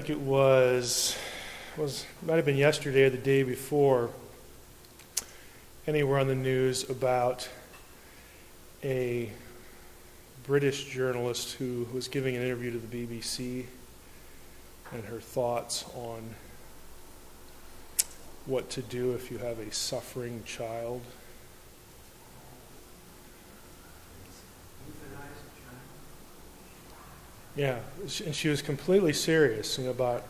think it might have been yesterday or the day before, anywhere on the news about a British journalist who was giving an interview to the BBC and her thoughts on what to do if you have a suffering child. Yeah, and she was completely serious about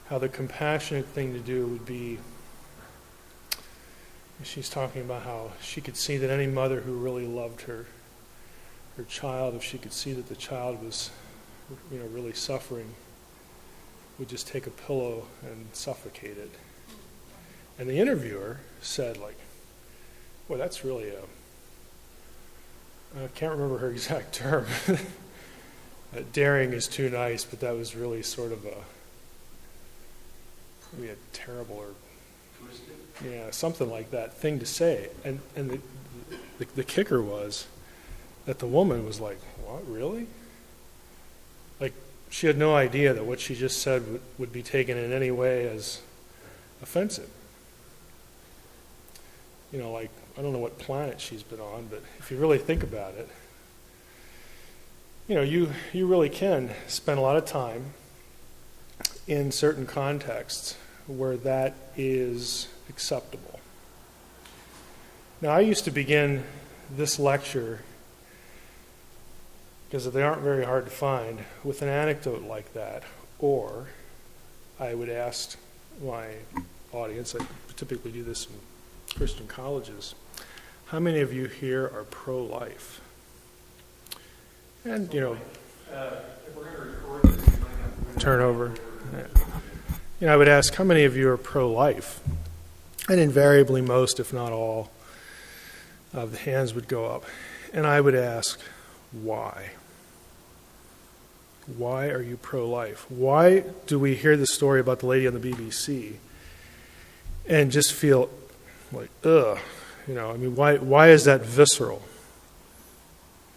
how the compassionate thing to do would be. She's talking about how she could see that any mother who really loved her child, if she could see that the child was, really suffering, would just take a pillow and suffocate it. And the interviewer said, boy, that's really I can't remember her exact term. Daring is too nice, but that was really sort of maybe a terrible or something like that thing to say. And the kicker was that the woman was like, what, really? Like, she had no idea that what she just said would be taken in any way as offensive. I don't know what planet she's been on, but if you really think about it, you really can spend a lot of time in certain contexts where that is acceptable. Now, I used to begin this lecture, because they aren't very hard to find, with an anecdote like that, or I would ask my audience, I typically do this in Christian colleges, how many of you here are pro-life? And, if we're going to record this, you might have to turn over. I would ask, how many of you are pro-life? And invariably, most, if not all, of the hands would go up. And I would ask, why? Why are you pro-life? Why do we hear the story about the lady on the BBC and just feel like, ugh? Why is that visceral?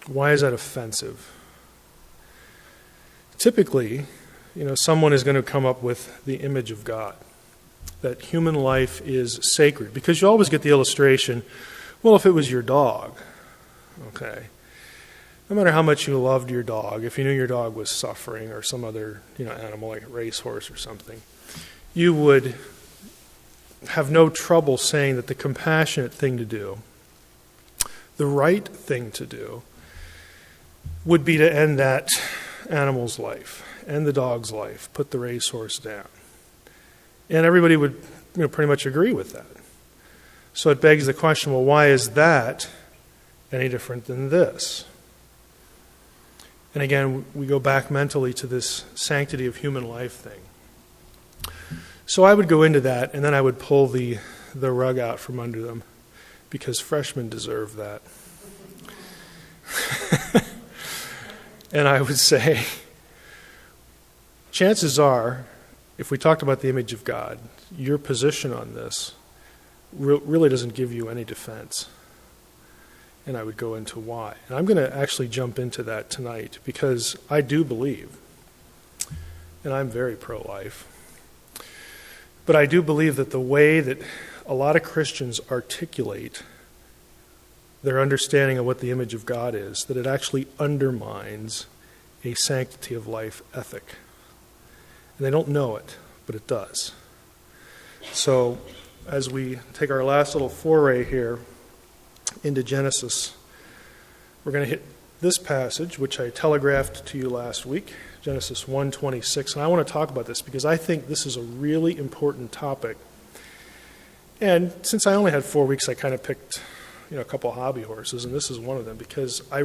Why is that offensive? Typically, someone is going to come up with the image of God, that human life is sacred. Because you always get the illustration, well, if it was your dog, okay, no matter how much you loved your dog, if you knew your dog was suffering or some other, animal like a racehorse or something, you would have no trouble saying that the compassionate thing to do, the right thing to do, would be to end that animal's life, end the dog's life, put the racehorse down. And everybody would pretty much agree with that. So it begs the question, well, why is that any different than this? And again, we go back mentally to this sanctity of human life thing. So I would go into that, and then I would pull the rug out from under them, because freshmen deserve that. And I would say, chances are, if we talked about the image of God, your position on this really doesn't give you any defense. And I would go into why. And I'm going to actually jump into that tonight, because I do believe, and I'm very pro-life, but I do believe that the way that a lot of Christians articulate their understanding of what the image of God is, that it actually undermines a sanctity of life ethic. And they don't know it, but it does. So as we take our last little foray here into Genesis, we're going to hit this passage, which I telegraphed to you last week, Genesis 1:26. And I want to talk about this because I think this is a really important topic. And since I only had 4 weeks, I kind of picked a couple hobby horses, and this is one of them, because I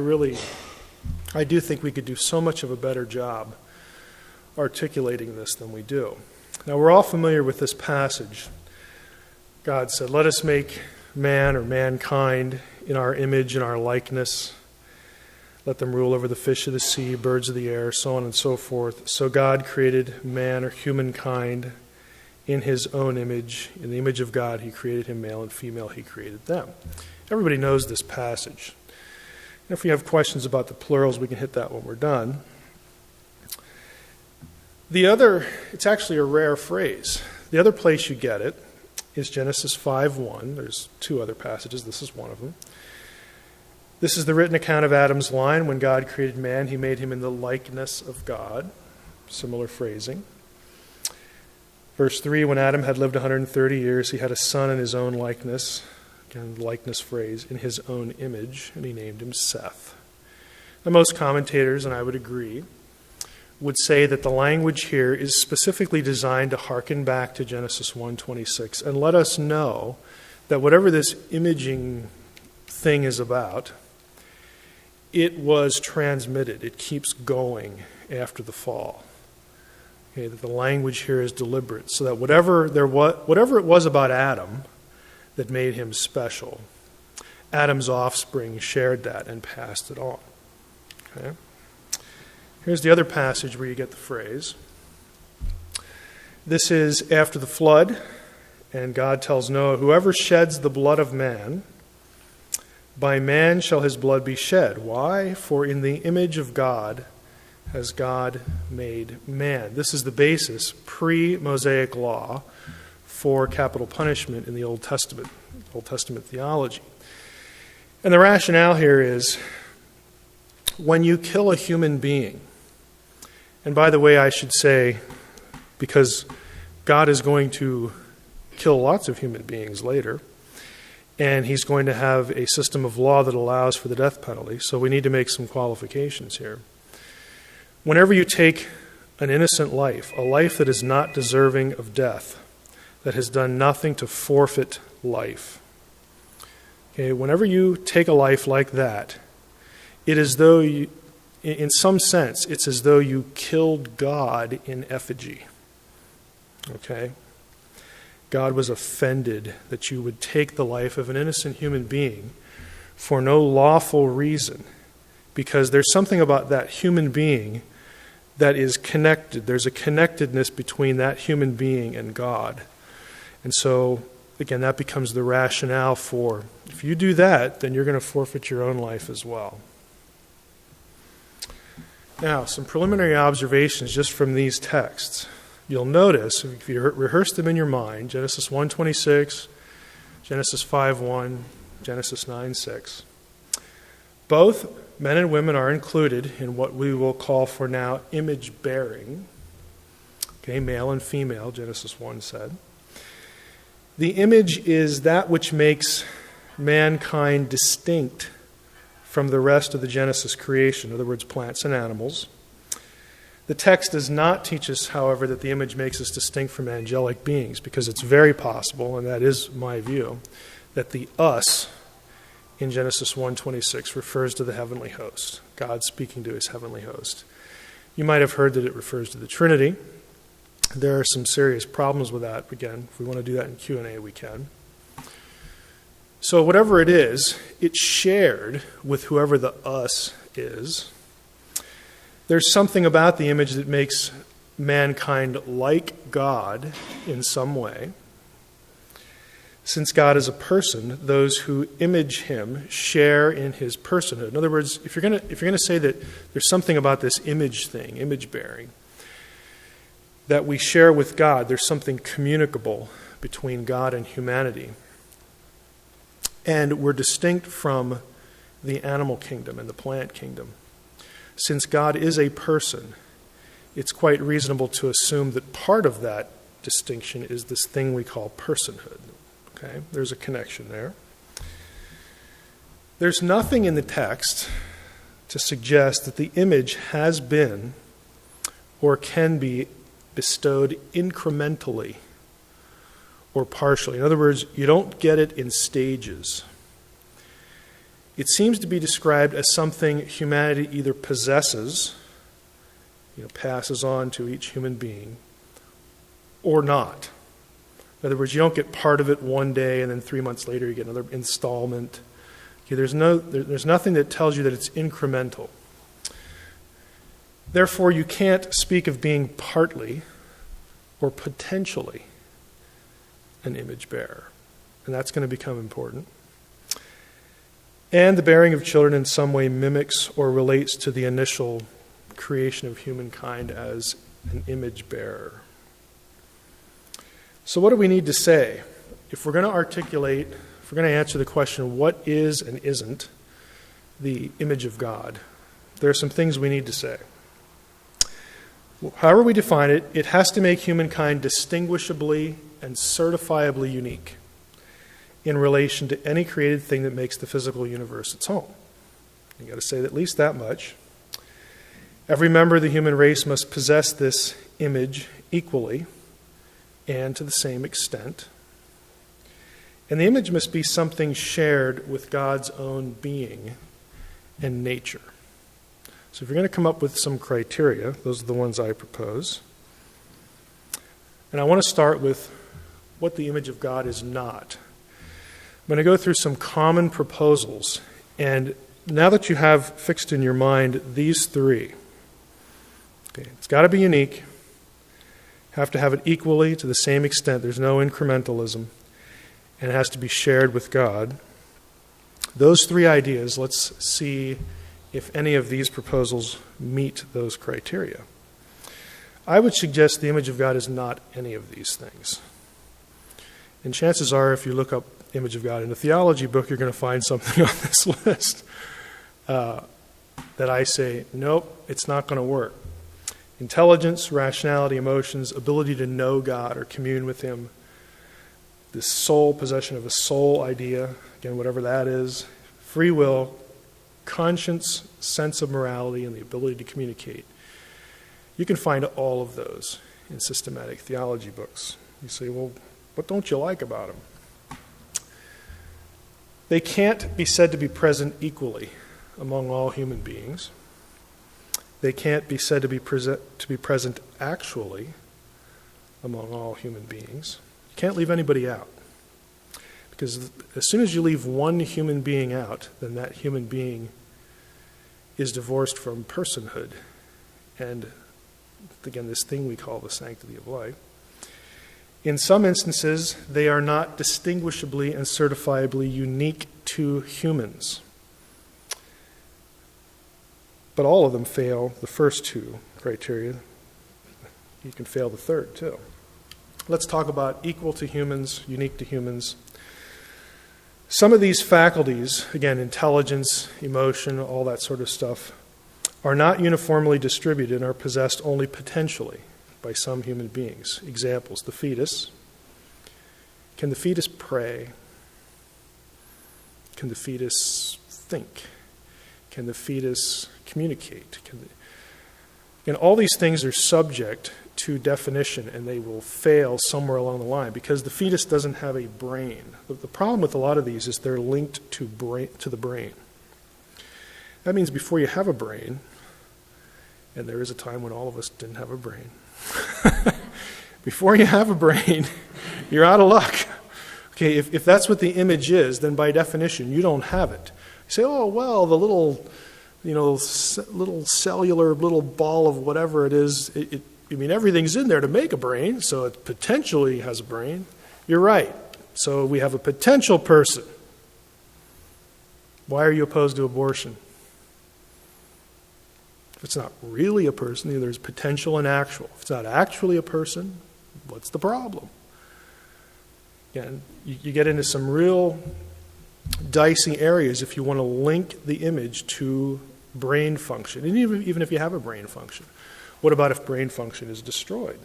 do think we could do so much of a better job articulating this than we do. Now, we're all familiar with this passage. God said, let us make man or mankind in our image and our likeness. Let them rule over the fish of the sea, birds of the air, so on and so forth. So God created man or humankind in his own image. In the image of God, he created him, male and female, he created them. Everybody knows this passage. And if we have questions about the plurals, we can hit that when we're done. It's actually a rare phrase. The other place you get it is Genesis 5:1. There's two other passages. This is one of them. This is the written account of Adam's line. When God created man, he made him in the likeness of God. Similar phrasing. Verse 3, when Adam had lived 130 years, he had a son in his own likeness. Again, likeness phrase, in his own image, and he named him Seth. Now, most commentators, and I would agree, would say that the language here is specifically designed to hearken back to Genesis 1:26 and let us know that whatever this imaging thing is about, it was transmitted. It keeps going after the fall. Okay, that the language here is deliberate, so that whatever it was about Adam that made him special, Adam's offspring shared that and passed it on. Okay? Here's the other passage where you get the phrase. This is after the flood, and God tells Noah, whoever sheds the blood of man, by man shall his blood be shed. Why? For in the image of God has God made man. This is the basis, pre-Mosaic law, for capital punishment in the Old Testament theology. And the rationale here is, when you kill a human being, and by the way, I should say, because God is going to kill lots of human beings later, and he's going to have a system of law that allows for the death penalty, so we need to make some qualifications here. Whenever you take an innocent life, a life that is not deserving of death, that has done nothing to forfeit life, okay, whenever you take a life like that, it is though you, in some sense, it's as though you killed God in effigy. Okay? God was offended that you would take the life of an innocent human being for no lawful reason, because there's something about that human being that is connected. There's a connectedness between that human being and God. And so, again, that becomes the rationale for, if you do that, then you're going to forfeit your own life as well. Now, some preliminary observations just from these texts. You'll notice, if you rehearse them in your mind, Genesis 1:26, Genesis 5:1, Genesis 9:6. Both men and women are included in what we will call for now image bearing. Okay, male and female, Genesis 1 said. The image is that which makes mankind distinct from the rest of the Genesis creation, in other words, plants and animals. The text does not teach us, however, that the image makes us distinct from angelic beings, because it's very possible, and that is my view, that the us in Genesis 1:26 refers to the heavenly host, God speaking to his heavenly host. You might have heard that it refers to the Trinity. There are some serious problems with that. Again, if we want to do that in Q&A, we can. So whatever it is, it's shared with whoever the us is. There's something about the image that makes mankind like God in some way. Since God is a person, those who image him share in his personhood. In other words, if you're going to say that there's something about this image thing, image bearing, that we share with God, there's something communicable between God and humanity. And we're distinct from the animal kingdom and the plant kingdom. Since God is a person, it's quite reasonable to assume that part of that distinction is this thing we call personhood. Okay, there's a connection there. There's nothing in the text to suggest that the image has been or can be bestowed incrementally or partially. In other words, you don't get it in stages. It seems to be described as something humanity either possesses, passes on to each human being, or not. In other words, you don't get part of it one day and then 3 months later you get another installment. Okay, there's nothing that tells you that it's incremental. Therefore, you can't speak of being partly or potentially an image bearer. And that's going to become important. And the bearing of children in some way mimics or relates to the initial creation of humankind as an image bearer. So what do we need to say? If we're going to articulate, if we're going to answer the question, what is and isn't the image of God, there are some things we need to say. However we define it, it has to make humankind distinguishably and certifiably unique in relation to any created thing that makes the physical universe its home. You've got to say at least that much. Every member of the human race must possess this image equally and to the same extent. And the image must be something shared with God's own being and nature. So if you're going to come up with some criteria, those are the ones I propose. And I want to start with what the image of God is not. I'm going to go through some common proposals. And now that you have fixed in your mind these three, okay, it's got to be unique, have to have it equally to the same extent, there's no incrementalism, and it has to be shared with God. Those three ideas, let's see if any of these proposals meet those criteria. I would suggest the image of God is not any of these things. And chances are, if you look up image of God in a theology book, you're going to find something on this list that I say, nope, it's not going to work. Intelligence, rationality, emotions, ability to know God or commune with Him, this soul, possession of a soul idea, again, whatever that is, free will, conscience, sense of morality, and the ability to communicate. You can find all of those in systematic theology books. You say, well, what don't you like about them? They can't be said to be present equally among all human beings. They can't be said to be present actually among all human beings. You can't leave anybody out. Because as soon as you leave one human being out, then that human being is divorced from personhood. And again, this thing we call the sanctity of life. In some instances, they are not distinguishably and certifiably unique to humans. But all of them fail the first two criteria. You can fail the third, too. Let's talk about equal to humans, unique to humans. Some of these faculties, again, intelligence, emotion, all that sort of stuff, are not uniformly distributed and are possessed only potentially by some human beings. Examples, the fetus. Can the fetus pray? Can the fetus think? Can the fetus communicate? And all these things are subject to definition, and they will fail somewhere along the line because the fetus doesn't have a brain. The problem with a lot of these is they're linked to the brain. That means before you have a brain, and there is a time when all of us didn't have a brain, before you have a brain, you're out of luck. Okay, if that's what the image is, then by definition, you don't have it. You say, oh, well, the little cellular little ball of whatever it is, everything's in there to make a brain, so it potentially has a brain. You're right. So we have a potential person. Why are you opposed to abortion? If it's not really a person, there's potential and actual. If it's not actually a person, what's the problem? Again, you get into some real dicey areas if you want to link the image to brain function, and even if you have a brain function. What about if brain function is destroyed?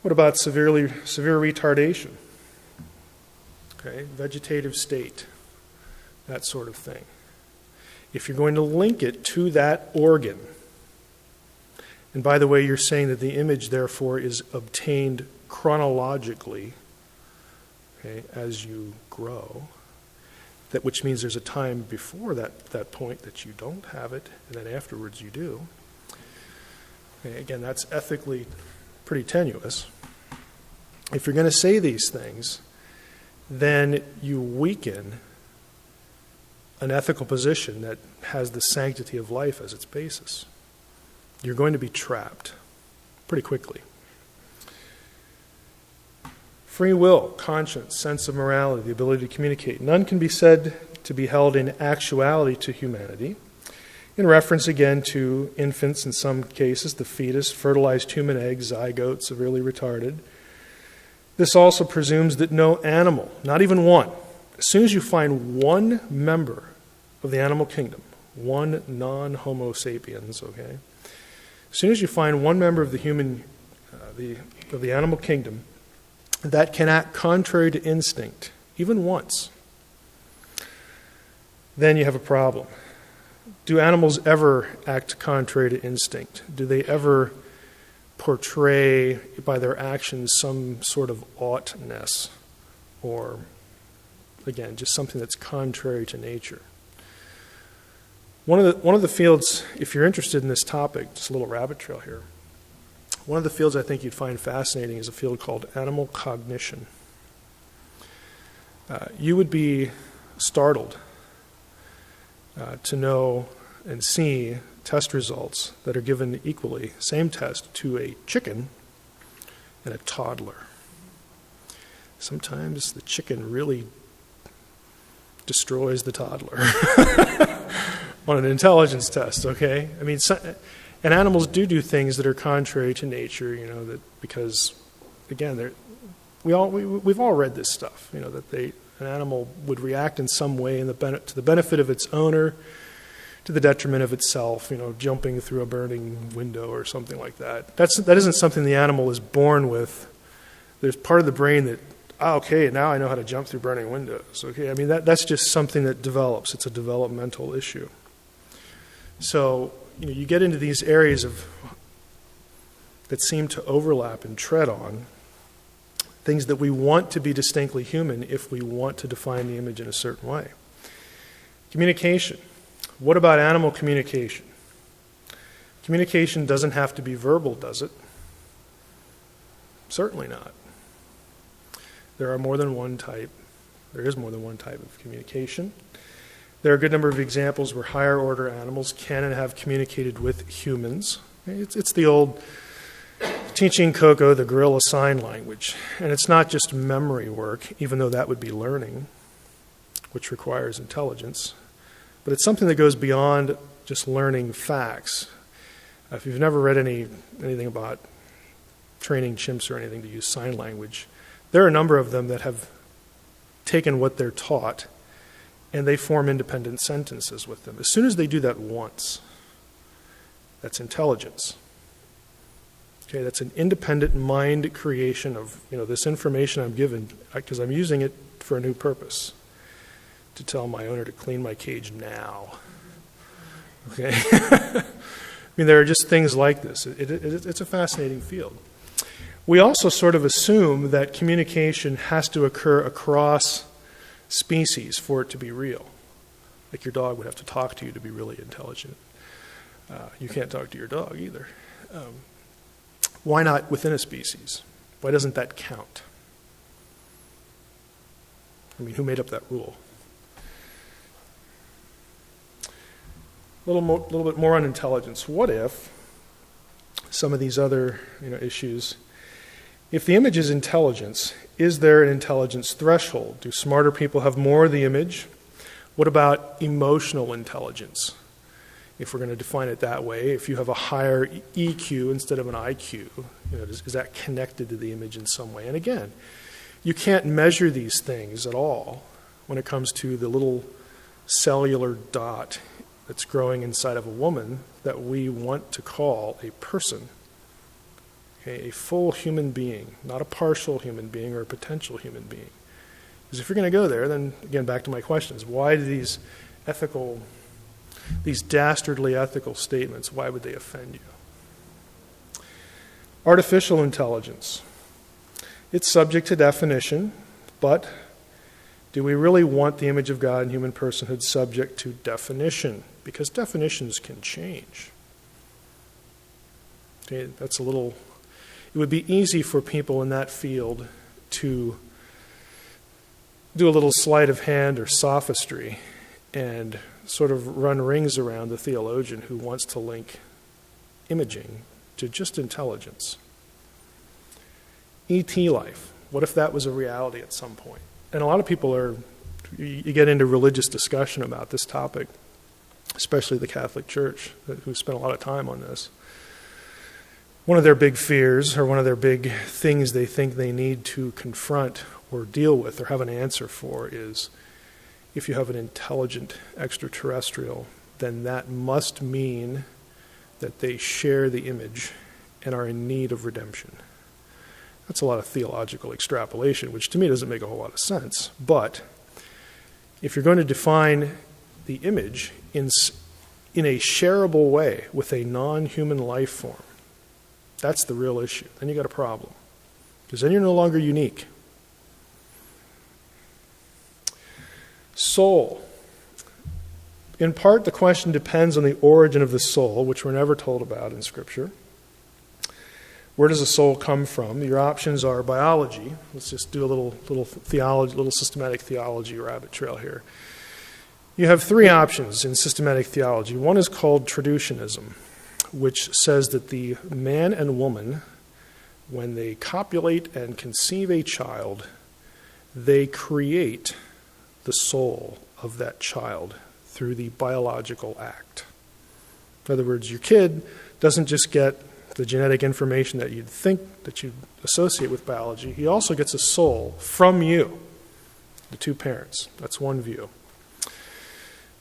What about severe retardation? Okay, vegetative state, that sort of thing. If you're going to link it to that organ, and by the way, you're saying that the image, therefore, is obtained chronologically, okay, as you grow, which means there's a time before that point that you don't have it, and then afterwards you do. Okay, again, that's ethically pretty tenuous. If you're going to say these things, then you weaken an ethical position that has the sanctity of life as its basis. You're going to be trapped pretty quickly. Free will, conscience, sense of morality, the ability to communicate. None can be said to be held in actuality to humanity. in reference again to infants in some cases, the fetus, fertilized human eggs, zygote, severely retarded. This also presumes that no animal, not even one, as soon as you find one member of the animal kingdom, one non-Homo sapiens, okay, as soon as you find one member of the human, of the animal kingdom that can act contrary to instinct, even once, then you have a problem. Do animals ever act contrary to instinct? Do they ever portray by their actions some sort of oughtness, or, again, just something that's contrary to nature? One of the fields, if you're interested in this topic, just a little rabbit trail here, one of the fields I think you'd find fascinating is a field called animal cognition. You would be startled to know and see test results that are given equally, same test, to a chicken and a toddler. Sometimes the chicken really destroys the toddler on an intelligence test, okay? I mean, and animals do things that are contrary to nature, that because, again, we've all read this stuff, that an animal would react in some way to the benefit of its owner, to the detriment of itself, jumping through a burning window or something like that. That isn't something the animal is born with. There's part of the brain that, okay, now I know how to jump through burning windows. Okay, I mean, that's just something that develops. It's a developmental issue. So, you get into these areas that seem to overlap and tread on things that we want to be distinctly human if we want to define the image in a certain way. Communication. What about animal communication? Communication doesn't have to be verbal, does it? Certainly not. There is more than one type of communication. There are a good number of examples where higher order animals can and have communicated with humans. It's the old teaching Coco the gorilla sign language. And it's not just memory work, even though that would be learning, which requires intelligence. But it's something that goes beyond just learning facts. If you've never read anything about training chimps or anything to use sign language, there are a number of them that have taken what they're taught and they form independent sentences with them. As soon as they do that once, that's intelligence. Okay, that's an independent mind creation of, this information I'm given because I'm using it for a new purpose, to tell my owner to clean my cage now. Okay? I mean, there are just things like this. It's a fascinating field. We also sort of assume that communication has to occur across species for it to be real. Like your dog would have to talk to you to be really intelligent. You can't talk to your dog either. Why not within a species? Why doesn't that count? I mean, who made up that rule? A little bit more on intelligence. What if some of these other issues, if the image is intelligence, is there an intelligence threshold? Do smarter people have more of the image? What about emotional intelligence? If we're going to define it that way, if you have a higher EQ instead of an IQ, is that connected to the image in some way? And again, you can't measure these things at all when it comes to the little cellular dot that's growing inside of a woman that we want to call a person. Okay, a full human being, not a partial human being or a potential human being. Because if you're going to go there, then again, back to my questions, why do these dastardly ethical statements, why would they offend you? Artificial intelligence. It's subject to definition, but do we really want the image of God and human personhood subject to definition? Because definitions can change. Okay, it would be easy for people in that field to do a little sleight of hand or sophistry and sort of run rings around the theologian who wants to link imaging to just intelligence. ET life, what if that was a reality at some point? And a lot of people you get into religious discussion about this topic. especially the Catholic Church, who spent a lot of time on this. One of their big fears, or one of their big things they think they need to confront or deal with or have an answer for, is if you have an intelligent extraterrestrial, then that must mean that they share the image and are in need of redemption. That's a lot of theological extrapolation, which to me doesn't make a whole lot of sense. But if you're going to define the image in a shareable way with a non-human life form, that's the real issue. Then you got a problem, because then you're no longer unique. Soul. In part, the question depends on the origin of the soul, which we're never told about in Scripture. Where does a soul come from? Your options are biology. Let's just do a little theology, little systematic theology rabbit trail here. You have three options in systematic theology. One is called traducianism, which says that the man and woman, when they copulate and conceive a child, they create the soul of that child through the biological act. In other words, your kid doesn't just get the genetic information that you'd think that you'd associate with biology. He also gets a soul from you, the two parents. That's one view.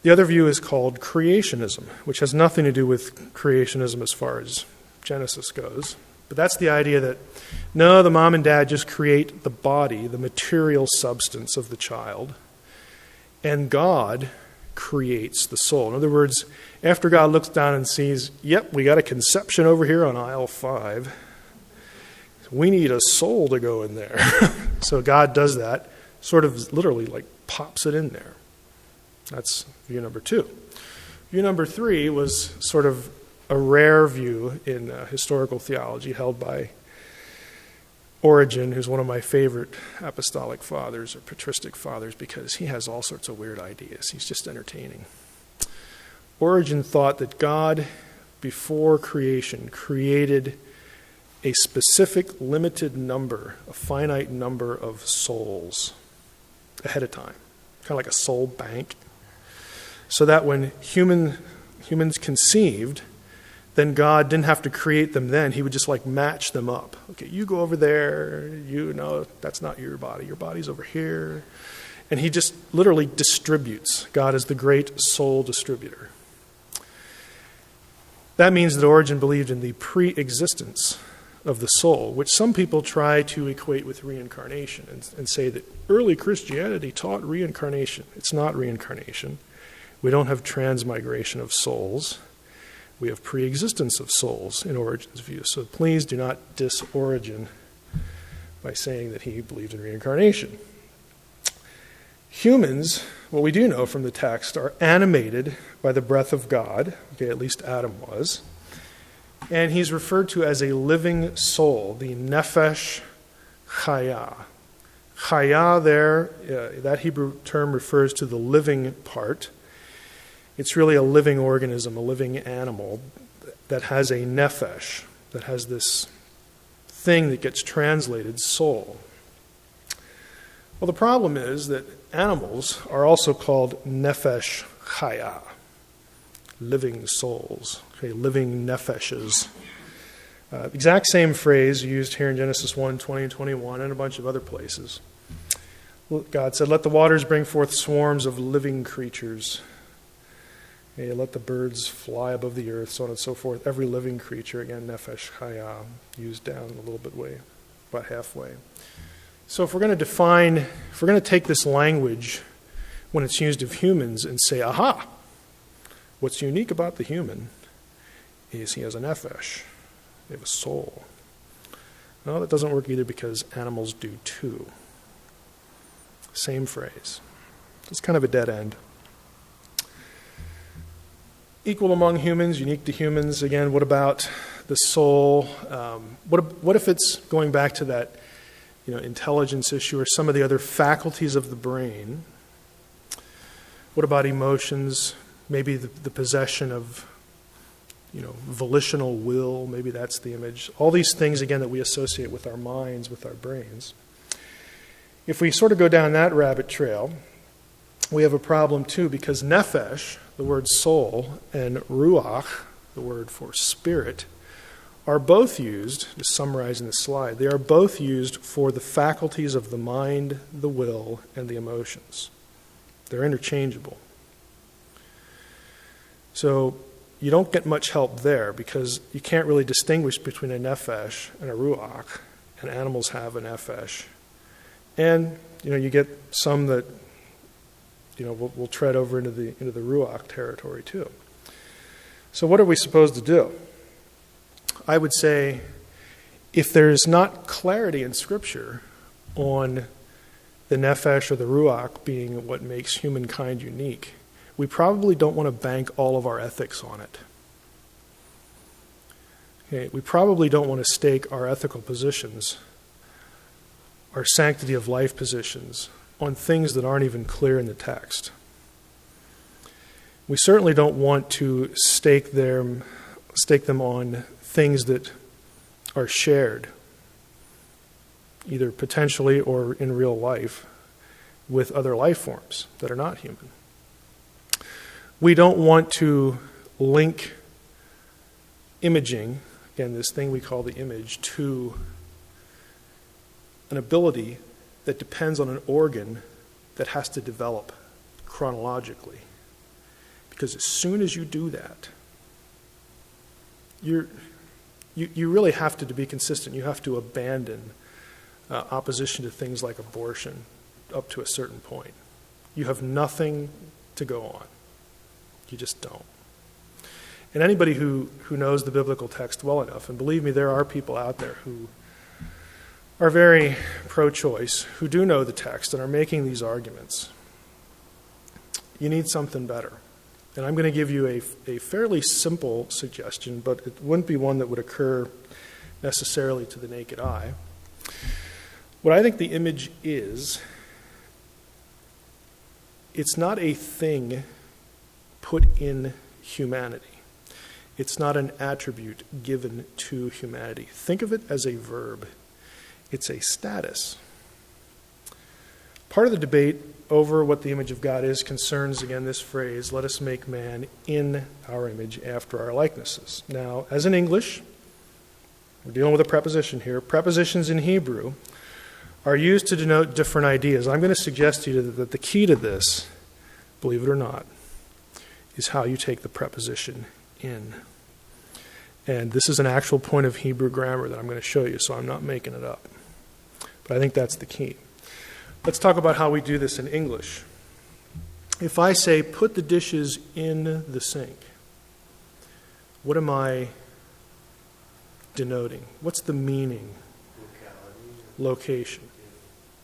The other view is called creationism, which has nothing to do with creationism as far as Genesis goes. But that's the idea that, no, the mom and dad just create the body, the material substance of the child, and God creates the soul. In other words, after God looks down and sees, yep, we got a conception over here on aisle 5, we need a soul to go in there. So God does that, sort of literally like pops it in there. That's view number 2. View number 3 was sort of a rare view in historical theology held by Origen, who's one of my favorite apostolic fathers or patristic fathers, because he has all sorts of weird ideas. He's just entertaining. Origen thought that God, before creation, created a specific limited number, a finite number of souls ahead of time, kind of like a soul bank, so that when humans conceived, then God didn't have to create them then. He would just like match them up. Okay, you go over there, you know, that's not your body. Your body's over here. And he just literally distributes. God is the great soul distributor. That means that Origen believed in the pre-existence of the soul, which some people try to equate with reincarnation and say that early Christianity taught reincarnation. It's not reincarnation. We don't have transmigration of souls. We have pre-existence of souls in Origen's view. So please do not diss Origen by saying that he believed in reincarnation. Humans, what we do know from the text, are animated by the breath of God. Okay, at least Adam was. And he's referred to as a living soul, the nefesh chaya. Chaya there, that Hebrew term refers to the living part. It's really a living organism, a living animal that has a nefesh, that has this thing that gets translated soul. Well, the problem is that animals are also called nefesh chaya, living souls, okay, living nefeshes. Exact same phrase used here in Genesis 1, 20 and 21 and a bunch of other places. God said, let the waters bring forth swarms of living creatures. Okay, let the birds fly above the earth, so on and so forth. Every living creature, again, nefesh chaya, used down a little bit way, about halfway. So if we're going to take this language when it's used of humans and say, aha, what's unique about the human is he has a nefesh. They have a soul. No, that doesn't work either because animals do too. Same phrase. It's kind of a dead end. Equal among humans, unique to humans. Again, what about the soul? What if it's going back to that, intelligence issue or some of the other faculties of the brain? What about emotions? Maybe the possession of, volitional will. Maybe that's the image. All these things, again, that we associate with our minds, with our brains. If we sort of go down that rabbit trail, we have a problem too, because nefesh, the word soul, and ruach, the word for spirit, are both used, to summarize in the slide, they are both used for the faculties of the mind, the will, and the emotions. They're interchangeable. So you don't get much help there because you can't really distinguish between a nefesh and a ruach, and animals have a nefesh. And you get some that we'll tread over into the ruach territory too. So what are we supposed to do? I would say if there's not clarity in Scripture on the nefesh or the ruach being what makes humankind unique, we probably don't want to bank all of our ethics on it. Okay, we probably don't want to stake our ethical positions, our sanctity of life positions, on things that aren't even clear in the text. We certainly don't want to stake them on things that are shared, either potentially or in real life, with other life forms that are not human. We don't want to link imaging, again, this thing we call the image, to an ability that depends on an organ that has to develop chronologically. Because as soon as you do that, you really have to be consistent. You have to abandon opposition to things like abortion up to a certain point. You have nothing to go on. You just don't. And anybody who knows the biblical text well enough, and believe me, there are people out there who are very pro-choice, who do know the text and are making these arguments. You need something better. And I'm going to give you a fairly simple suggestion, but it wouldn't be one that would occur necessarily to the naked eye. What I think the image is, it's not a thing put in humanity. It's not an attribute given to humanity. Think of it as a verb. It's a status. Part of the debate over what the image of God is concerns, again, this phrase, let us make man in our image after our likenesses. Now, as in English, we're dealing with a preposition here. Prepositions in Hebrew are used to denote different ideas. I'm going to suggest to you that the key to this, believe it or not, is how you take the preposition in. And this is an actual point of Hebrew grammar that I'm going to show you, so I'm not making it up. But I think that's the key. Let's talk about how we do this in English. If I say, put the dishes in the sink, what am I denoting? What's the meaning? Location.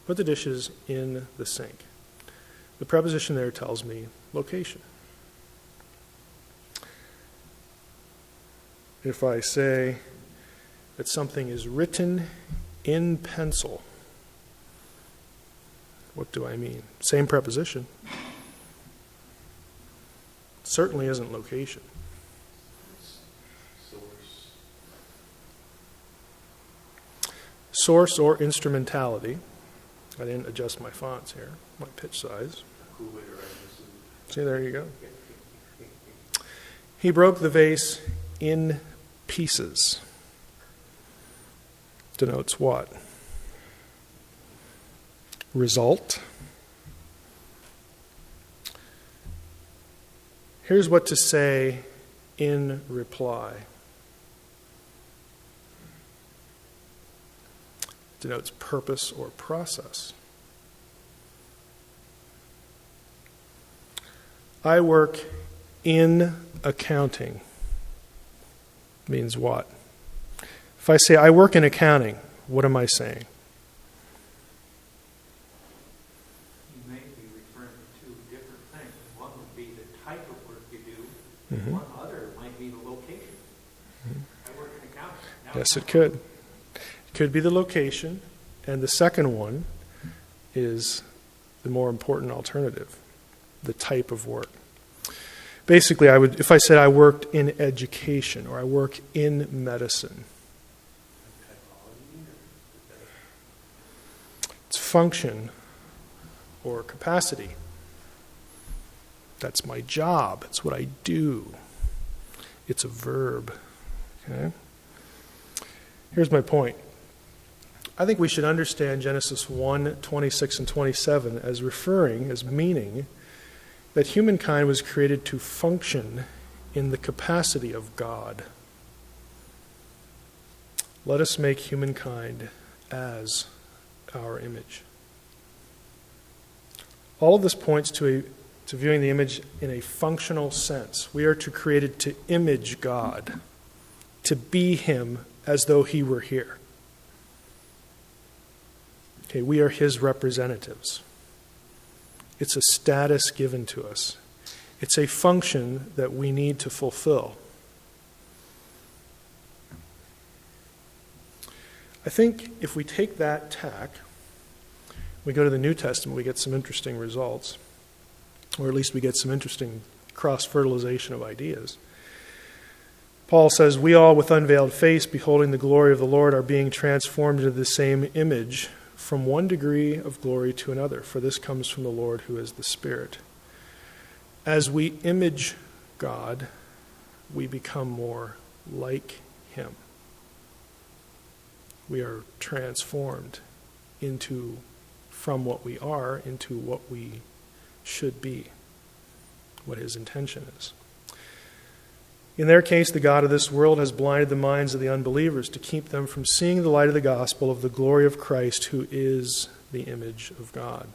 Put the dishes in the sink. The preposition there tells me location. If I say that something is written in pencil, what do I mean? Same preposition. Certainly isn't location. Source or instrumentality. I didn't adjust my fonts here, my pitch size. See, there you go. He broke the vase in pieces. Denotes what? Result. Here's what to say in reply. Denotes purpose or process. I work in accounting. Means what? If I say I work in accounting, what am I saying? You may be referring to two different things. One would be the type of work you do. Mm-hmm. One other might be the location. Mm-hmm. I work in accounting. Yes, it could. It could be the location, and the second one is the more important alternative, the type of work. Basically, if I said I worked in education or I work in medicine, it's function or capacity. That's my job. It's what I do. It's a verb. Okay? Here's my point. I think we should understand Genesis 1, 26 and 27 as meaning that humankind was created to function in the capacity of God. Let us make humankind as our image. All of this points to viewing the image in a functional sense. We are created to image God, to be Him as though He were here. Okay, we are His representatives. It's a status given to us. It's a function that we need to fulfill. I think if we take that tack, we go to the New Testament, we get some interesting results, or at least we get some interesting cross-fertilization of ideas. Paul says, "We all with unveiled face, beholding the glory of the Lord, are being transformed into the same image from one degree of glory to another, for this comes from the Lord who is the Spirit." As we image God, we become more like Him. We are transformed from what we are into what we should be, what His intention is. In their case, the God of this world has blinded the minds of the unbelievers to keep them from seeing the light of the gospel of the glory of Christ, who is the image of God.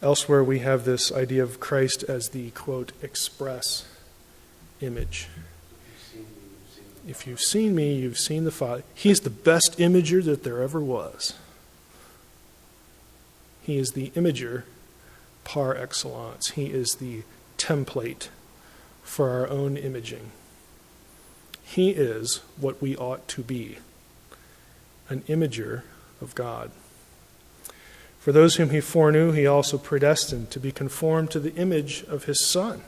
Elsewhere, we have this idea of Christ as the, quote, express image. If you've seen me, you've seen the Father. He's the best imager that there ever was. He is the imager par excellence. He is the template for our own imaging. He is what we ought to be, an imager of God. For those whom He foreknew, He also predestined to be conformed to the image of His Son,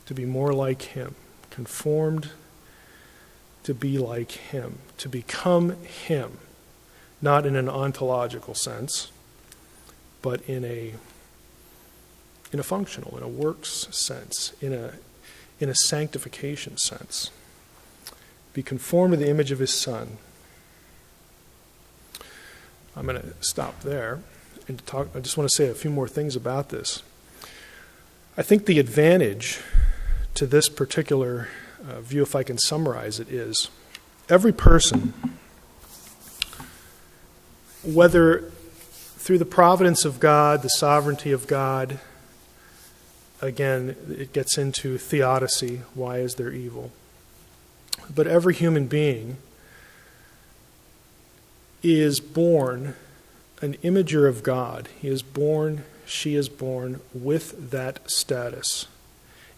to be more like Him, conformed to be like Him, to become Him, not in an ontological sense, but in a functional, in a works sense, in a sanctification sense. Be conformed to the image of His Son. I'm going to stop there and talk. I just want to say a few more things about this. I think the advantage to this particular view, if I can summarize it, is every person, whether through the providence of God, the sovereignty of God, again, it gets into theodicy, why is there evil? But every human being is born an imager of God. He is born, she is born with that status.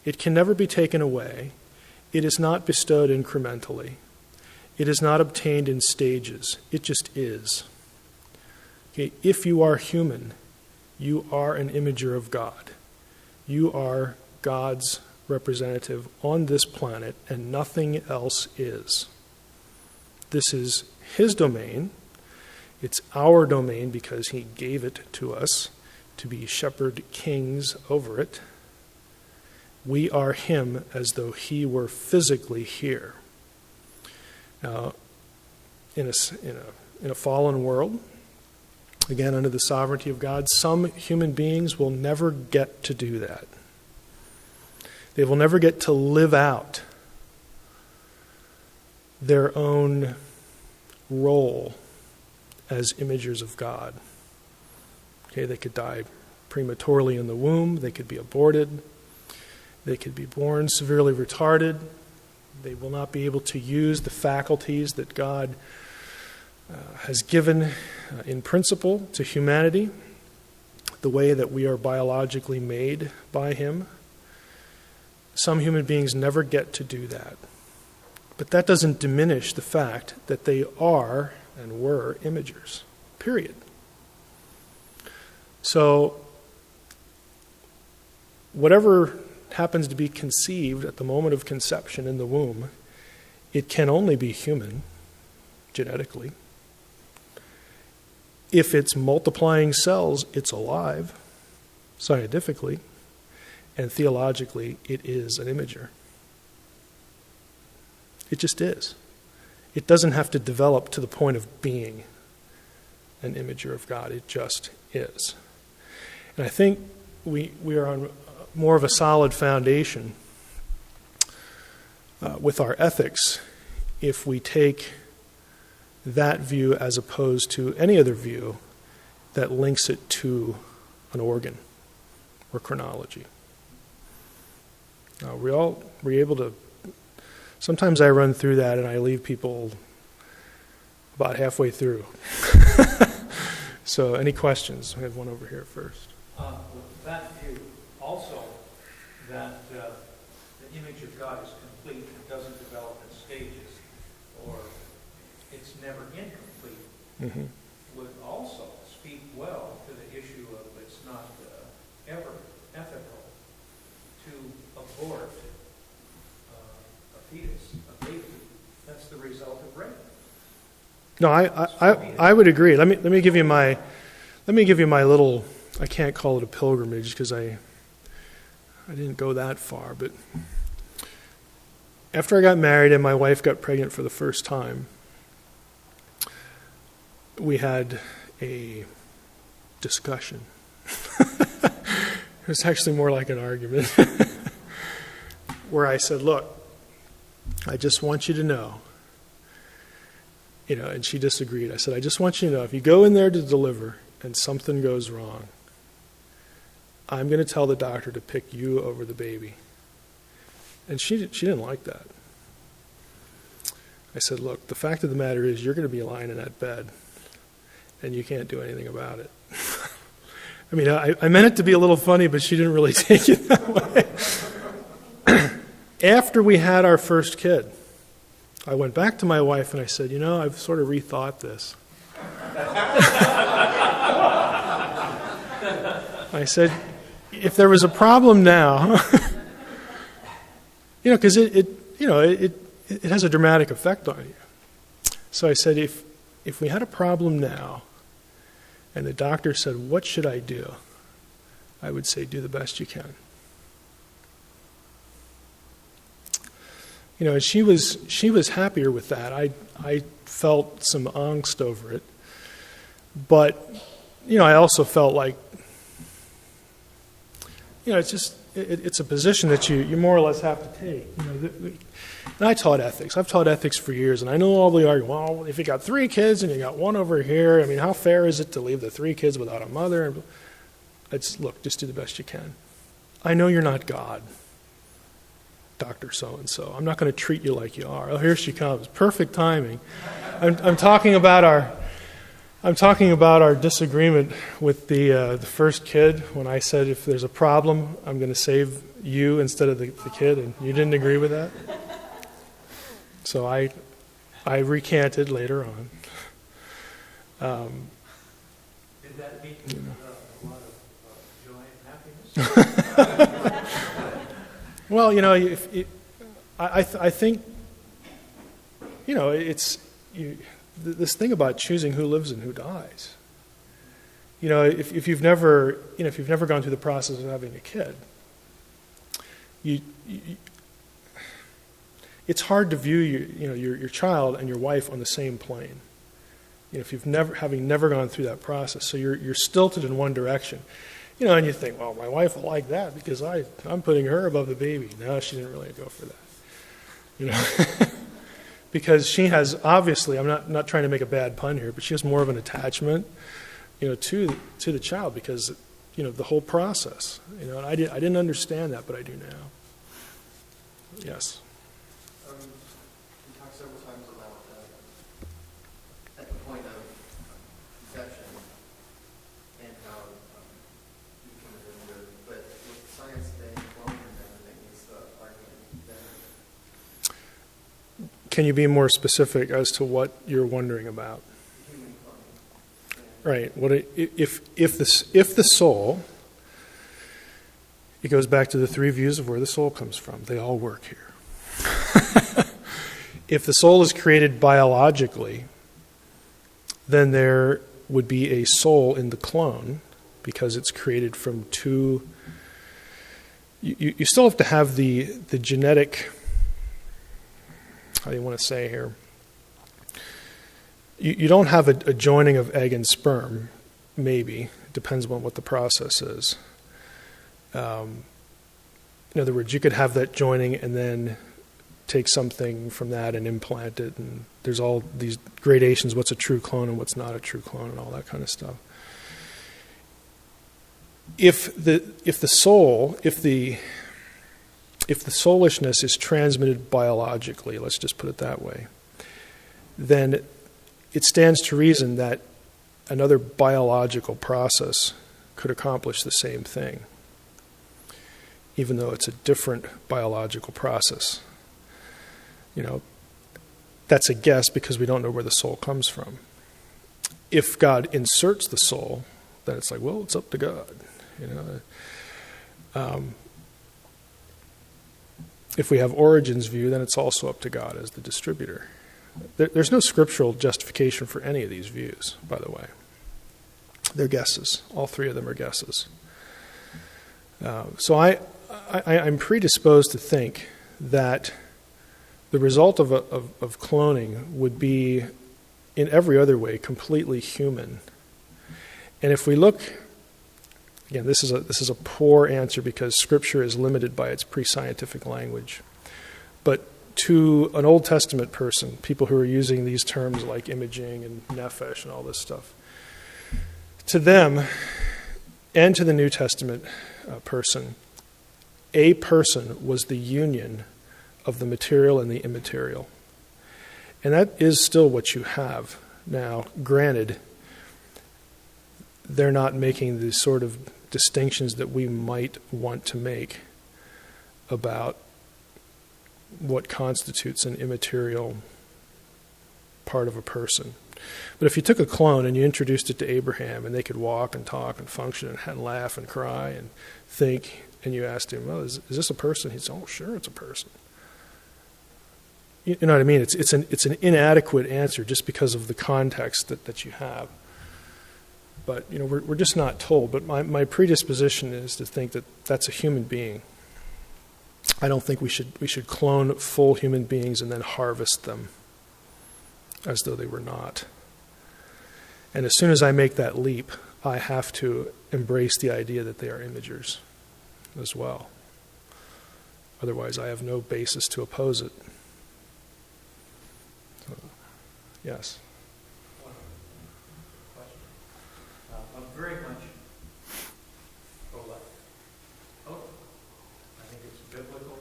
It can never be taken away. It is not bestowed incrementally. It is not obtained in stages. It just is. Okay, if you are human, you are an imager of God. You are God's representative on this planet, and nothing else is. This is His domain. It's our domain because He gave it to us to be shepherd kings over it. We are Him as though He were physically here. Now, in a fallen world, again, under the sovereignty of God, some human beings will never get to do that. They will never get to live out their own role as imagers of God. Okay, they could die prematurely in the womb. They could be aborted. They could be born severely retarded. They will not be able to use the faculties that God has given in principle to humanity, the way that we are biologically made by Him. Some human beings never get to do that. But that doesn't diminish the fact that they are and were imagers, period. So, whatever happens to be conceived at the moment of conception in the womb, it can only be human, genetically. If it's multiplying cells, it's alive. scientifically and theologically, it is an imager. It just is. It doesn't have to develop to the point of being an imager of God. It just is. And I think we are on more of a solid foundation with our ethics if we take that view as opposed to any other view that links it to an organ or chronology. We're able to. Sometimes I run through that and I leave people about halfway through. So, any questions? I have one over here first. With that view, also that the image of God is complete, it doesn't develop in stages, or it's never incomplete, would also speak well to the issue of it's not ever ethical to abort a fetus, a baby. That's the result of rape. No, I would agree. Let me give you my little. I can't call it a pilgrimage because I didn't go that far. But after I got married and my wife got pregnant for the first time, we had a discussion. It was actually more like an argument, where I said, "Look, I just want you to know." And she disagreed. I said, I just want you to know, if you go in there to deliver and something goes wrong, I'm going to tell the doctor to pick you over the baby. And she didn't like that. I said, look, the fact of the matter is you're going to be lying in that bed, and you can't do anything about it. I mean, I meant it to be a little funny, but she didn't really take it that way. After we had our first kid, I went back to my wife and I said, I've sort of rethought this. I said, if there was a problem now, because it has a dramatic effect on you. So I said, if we had a problem now, and the doctor said, what should I do? I would say, do the best you can. And she was happier with that. I felt some angst over it, but I also felt like it's a position that you more or less have to take. And I taught ethics. I've taught ethics for years, and I know all the argument. Well, if you got 3 kids and you got one over here, I mean, how fair is it to leave the 3 kids without a mother? Look, just do the best you can. I know you're not God, Dr. So-and-so. I'm not going to treat you like you are. Oh, here she comes. Perfect timing. I'm talking about our disagreement with the first kid when I said if there's a problem, I'm going to save you instead of the kid, and you didn't agree with that. So I recanted later on. Did that mean a lot of joy and happiness? Well, I think, it's this thing about choosing who lives and who dies. If you've never gone through the process of having a kid, it's hard to view your child and your wife on the same plane. If you've never gone through that process, so you're stilted in one direction. And you think, well, my wife will like that because I'm putting her above the baby. No, she didn't really go for that. Because she has, obviously, I'm not trying to make a bad pun here, but she has more of an attachment, to the child because, the whole process. And I didn't understand that, but I do now. Yes. You talked several times about at the point of conception and how you become a gender, but with science today, cloning and everything, is the argument better? Can you be more specific as to what you're wondering about? Human cloning. Right. What if the soul? It goes back to the 3 views of where the soul comes from. They all work here. If the soul is created biologically, then there would be a soul in the clone because it's created from two. You still have to have the genetic, how do you want to say here? You don't have a joining of egg and sperm, maybe. It depends on what the process is. In other words, you could have that joining and then take something from that and implant it, and there's all these gradations, what's a true clone and what's not a true clone and all that kind of stuff. If the soulishness is transmitted biologically, let's just put it that way, then it stands to reason that another biological process could accomplish the same thing, even though it's a different biological process. That's a guess because we don't know where the soul comes from. If God inserts the soul, then it's like, well, it's up to God. If we have Origen's view, then it's also up to God as the distributor. There's no scriptural justification for any of these views, by the way. They're guesses. All three of them are guesses. So I'm predisposed to think that the result of cloning would be, in every other way, completely human. And if we look, again, this is a poor answer because Scripture is limited by its pre-scientific language. But to an Old Testament person, people who are using these terms like imaging and nephesh and all this stuff, to them and to the New Testament person, a person was the union of the material and the immaterial. And that is still what you have. Now, granted, they're not making the sort of distinctions that we might want to make about what constitutes an immaterial part of a person. But if you took a clone and you introduced it to Abraham and they could walk and talk and function and laugh and cry and think, and you asked him, well, is this a person? He'd say, oh, sure, it's a person. You know what I mean? It's an inadequate answer just because of the context that you have. But we're just not told. But my predisposition is to think that that's a human being. I don't think we should clone full human beings and then harvest them as though they were not. And as soon as I make that leap, I have to embrace the idea that they are imagers as well. Otherwise, I have no basis to oppose it. Yes. One question. I'm very much pro-life. I think it's biblical.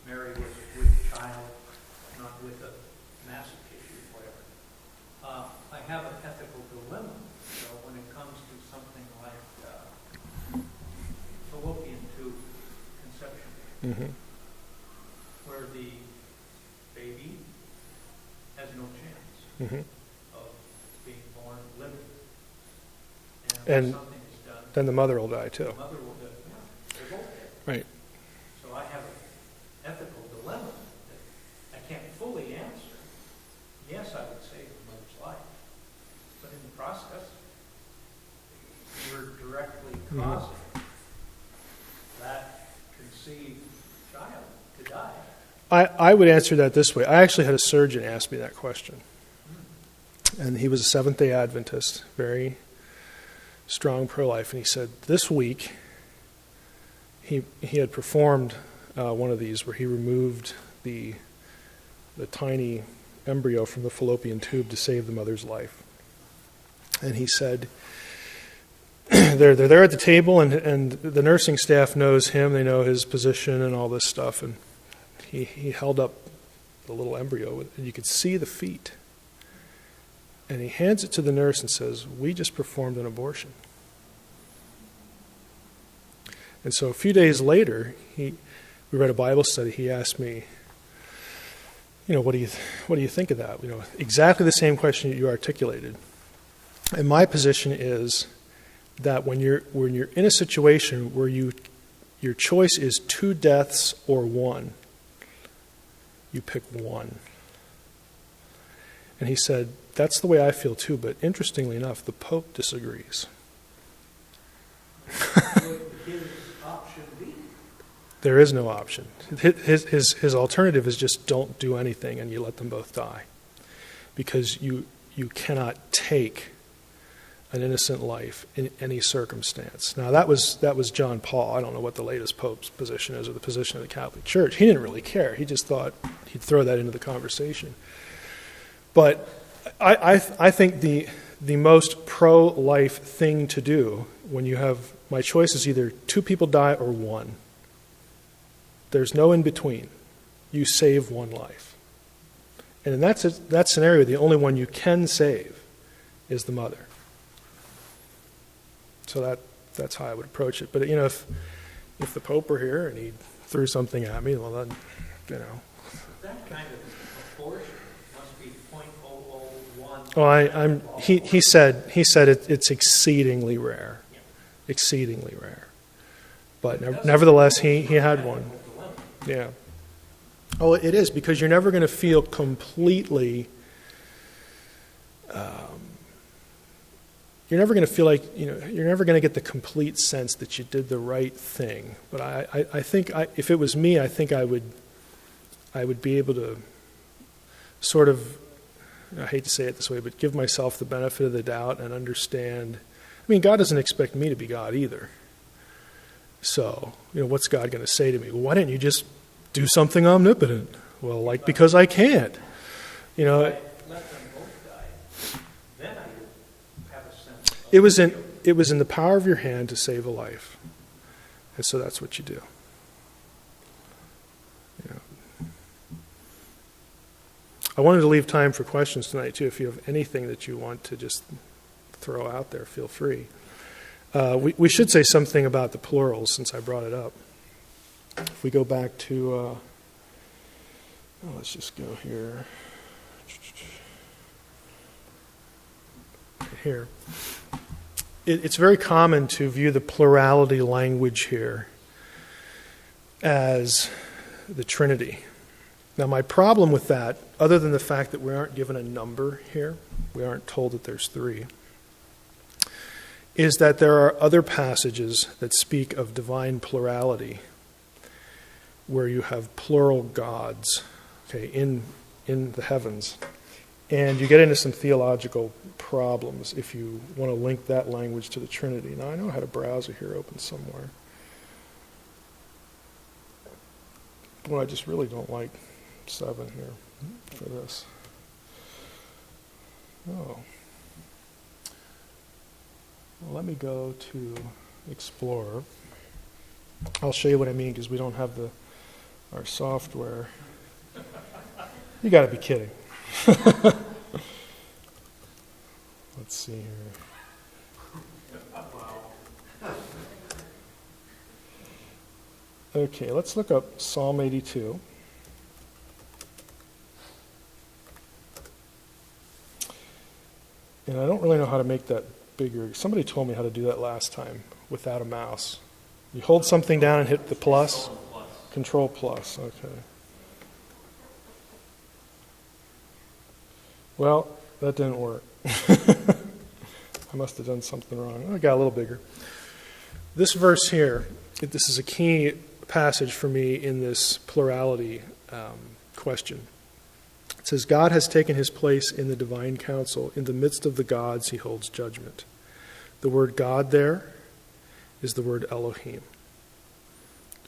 Mary was a good child, not with a massive issue, whatever. I have an ethical dilemma, though, when it comes to something like fallopian tube conception, where the baby has no chance of being born living. And something is done, then the mother will die too. The mother will die. Yeah, they're both dead. Right. So I have an ethical dilemma that I can't fully answer. Yes, I would save the mother's life, but in the process, you're directly causing that conceived child to die. I would answer that this way. I actually had a surgeon ask me that question. And he was a Seventh-day Adventist, very strong pro-life. And he said this week he had performed one of these where he removed the tiny embryo from the fallopian tube to save the mother's life. And he said, they're there at the table, and the nursing staff knows him. They know his position and all this stuff. And he held up the little embryo, and you could see the feet. And he hands it to the nurse and says, we just performed an abortion. And so a few days later, we read a Bible study. He asked me, what do you think of that? Exactly the same question you articulated. And my position is that when you're in a situation where your choice is 2 deaths or 1, you pick 1. And he said, that's the way I feel too, but interestingly enough, the Pope disagrees. There is no option. His alternative is just don't do anything and you let them both die. Because you cannot take an innocent life in any circumstance. Now that was John Paul. I don't know what the latest Pope's position is or the position of the Catholic Church. He didn't really care. He just thought he'd throw that into the conversation. But I think the most pro-life thing to do when you have, my choice is either 2 people die or 1. There's no in between. You save 1 life. And in that scenario, the only one you can save is the mother. So that's how I would approach it. But if the Pope were here and he threw something at me, well then, That kind of abortion must be .001. Oh, he said it's exceedingly rare, exceedingly rare. But nevertheless, he had one. Yeah. Oh, it is, because you're never going to feel completely. You're never going to feel like, you're never going to get the complete sense that you did the right thing. But I think if it was me, I think I would be able to sort of, I hate to say it this way, but give myself the benefit of the doubt and understand. I mean, God doesn't expect me to be God either. So, what's God going to say to me? Well, why didn't you just do something omnipotent? Well, because I can't. Let them both die. Then I would have a sense of It was in the power of your hand to save a life. And so that's what you do. I wanted to leave time for questions tonight, too. If you have anything that you want to just throw out there, feel free. We should say something about the plurals, since I brought it up. If we go back to, let's just go here. Here. It's very common to view the plurality language here as the Trinity. Now, my problem with that, other than the fact that we aren't given a number here, we aren't told that there's 3, is that there are other passages that speak of divine plurality where you have plural gods, in the heavens. And you get into some theological problems if you want to link that language to the Trinity. Now, I know I had a browser here open somewhere. Well, I just really don't like 7 here for this. Oh. Well, let me go to Explorer. I'll show you what I mean, because we don't have our software. You got to be kidding. Let's see here. Okay, let's look up Psalm 82. And I don't really know how to make that bigger. Somebody told me how to do that last time without a mouse. You hold something down and hit the plus. Control plus, okay. Well, that didn't work. I must have done something wrong. I got a little bigger. This verse here, this is a key passage for me in this plurality question. It says, God has taken his place in the divine council. In the midst of the gods, he holds judgment. The word God there is the word Elohim.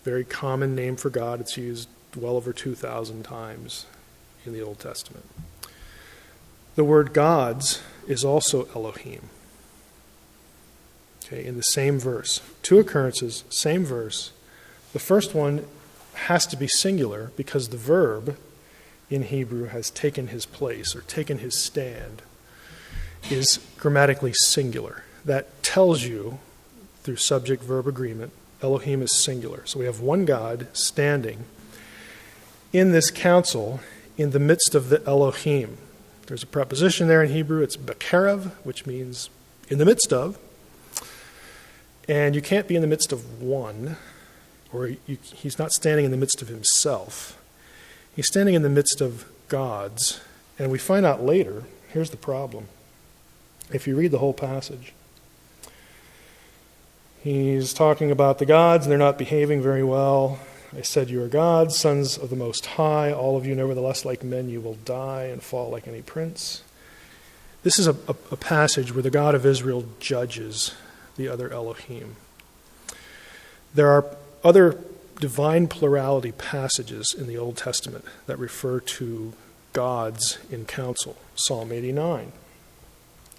Very common name for God. It's used well over 2,000 times in the Old Testament. The word gods is also Elohim. In the same verse. 2 occurrences, same verse. The first one has to be singular because the verb in Hebrew has taken his place or taken his stand, is grammatically singular. That tells you, through subject-verb agreement, Elohim is singular. So we have one God standing in this council in the midst of the Elohim. There's a preposition there in Hebrew. It's bekerev, which means in the midst of. And you can't be in the midst of one, or he's not standing in the midst of himself. He's standing in the midst of gods. And we find out later, here's the problem. If you read the whole passage, he's talking about the gods, and they're not behaving very well. I said, you are gods, sons of the Most High. All of you, nevertheless, like men, you will die and fall like any prince. This is a passage where the God of Israel judges the other Elohim. There are other divine plurality passages in the Old Testament that refer to gods in council. Psalm 89.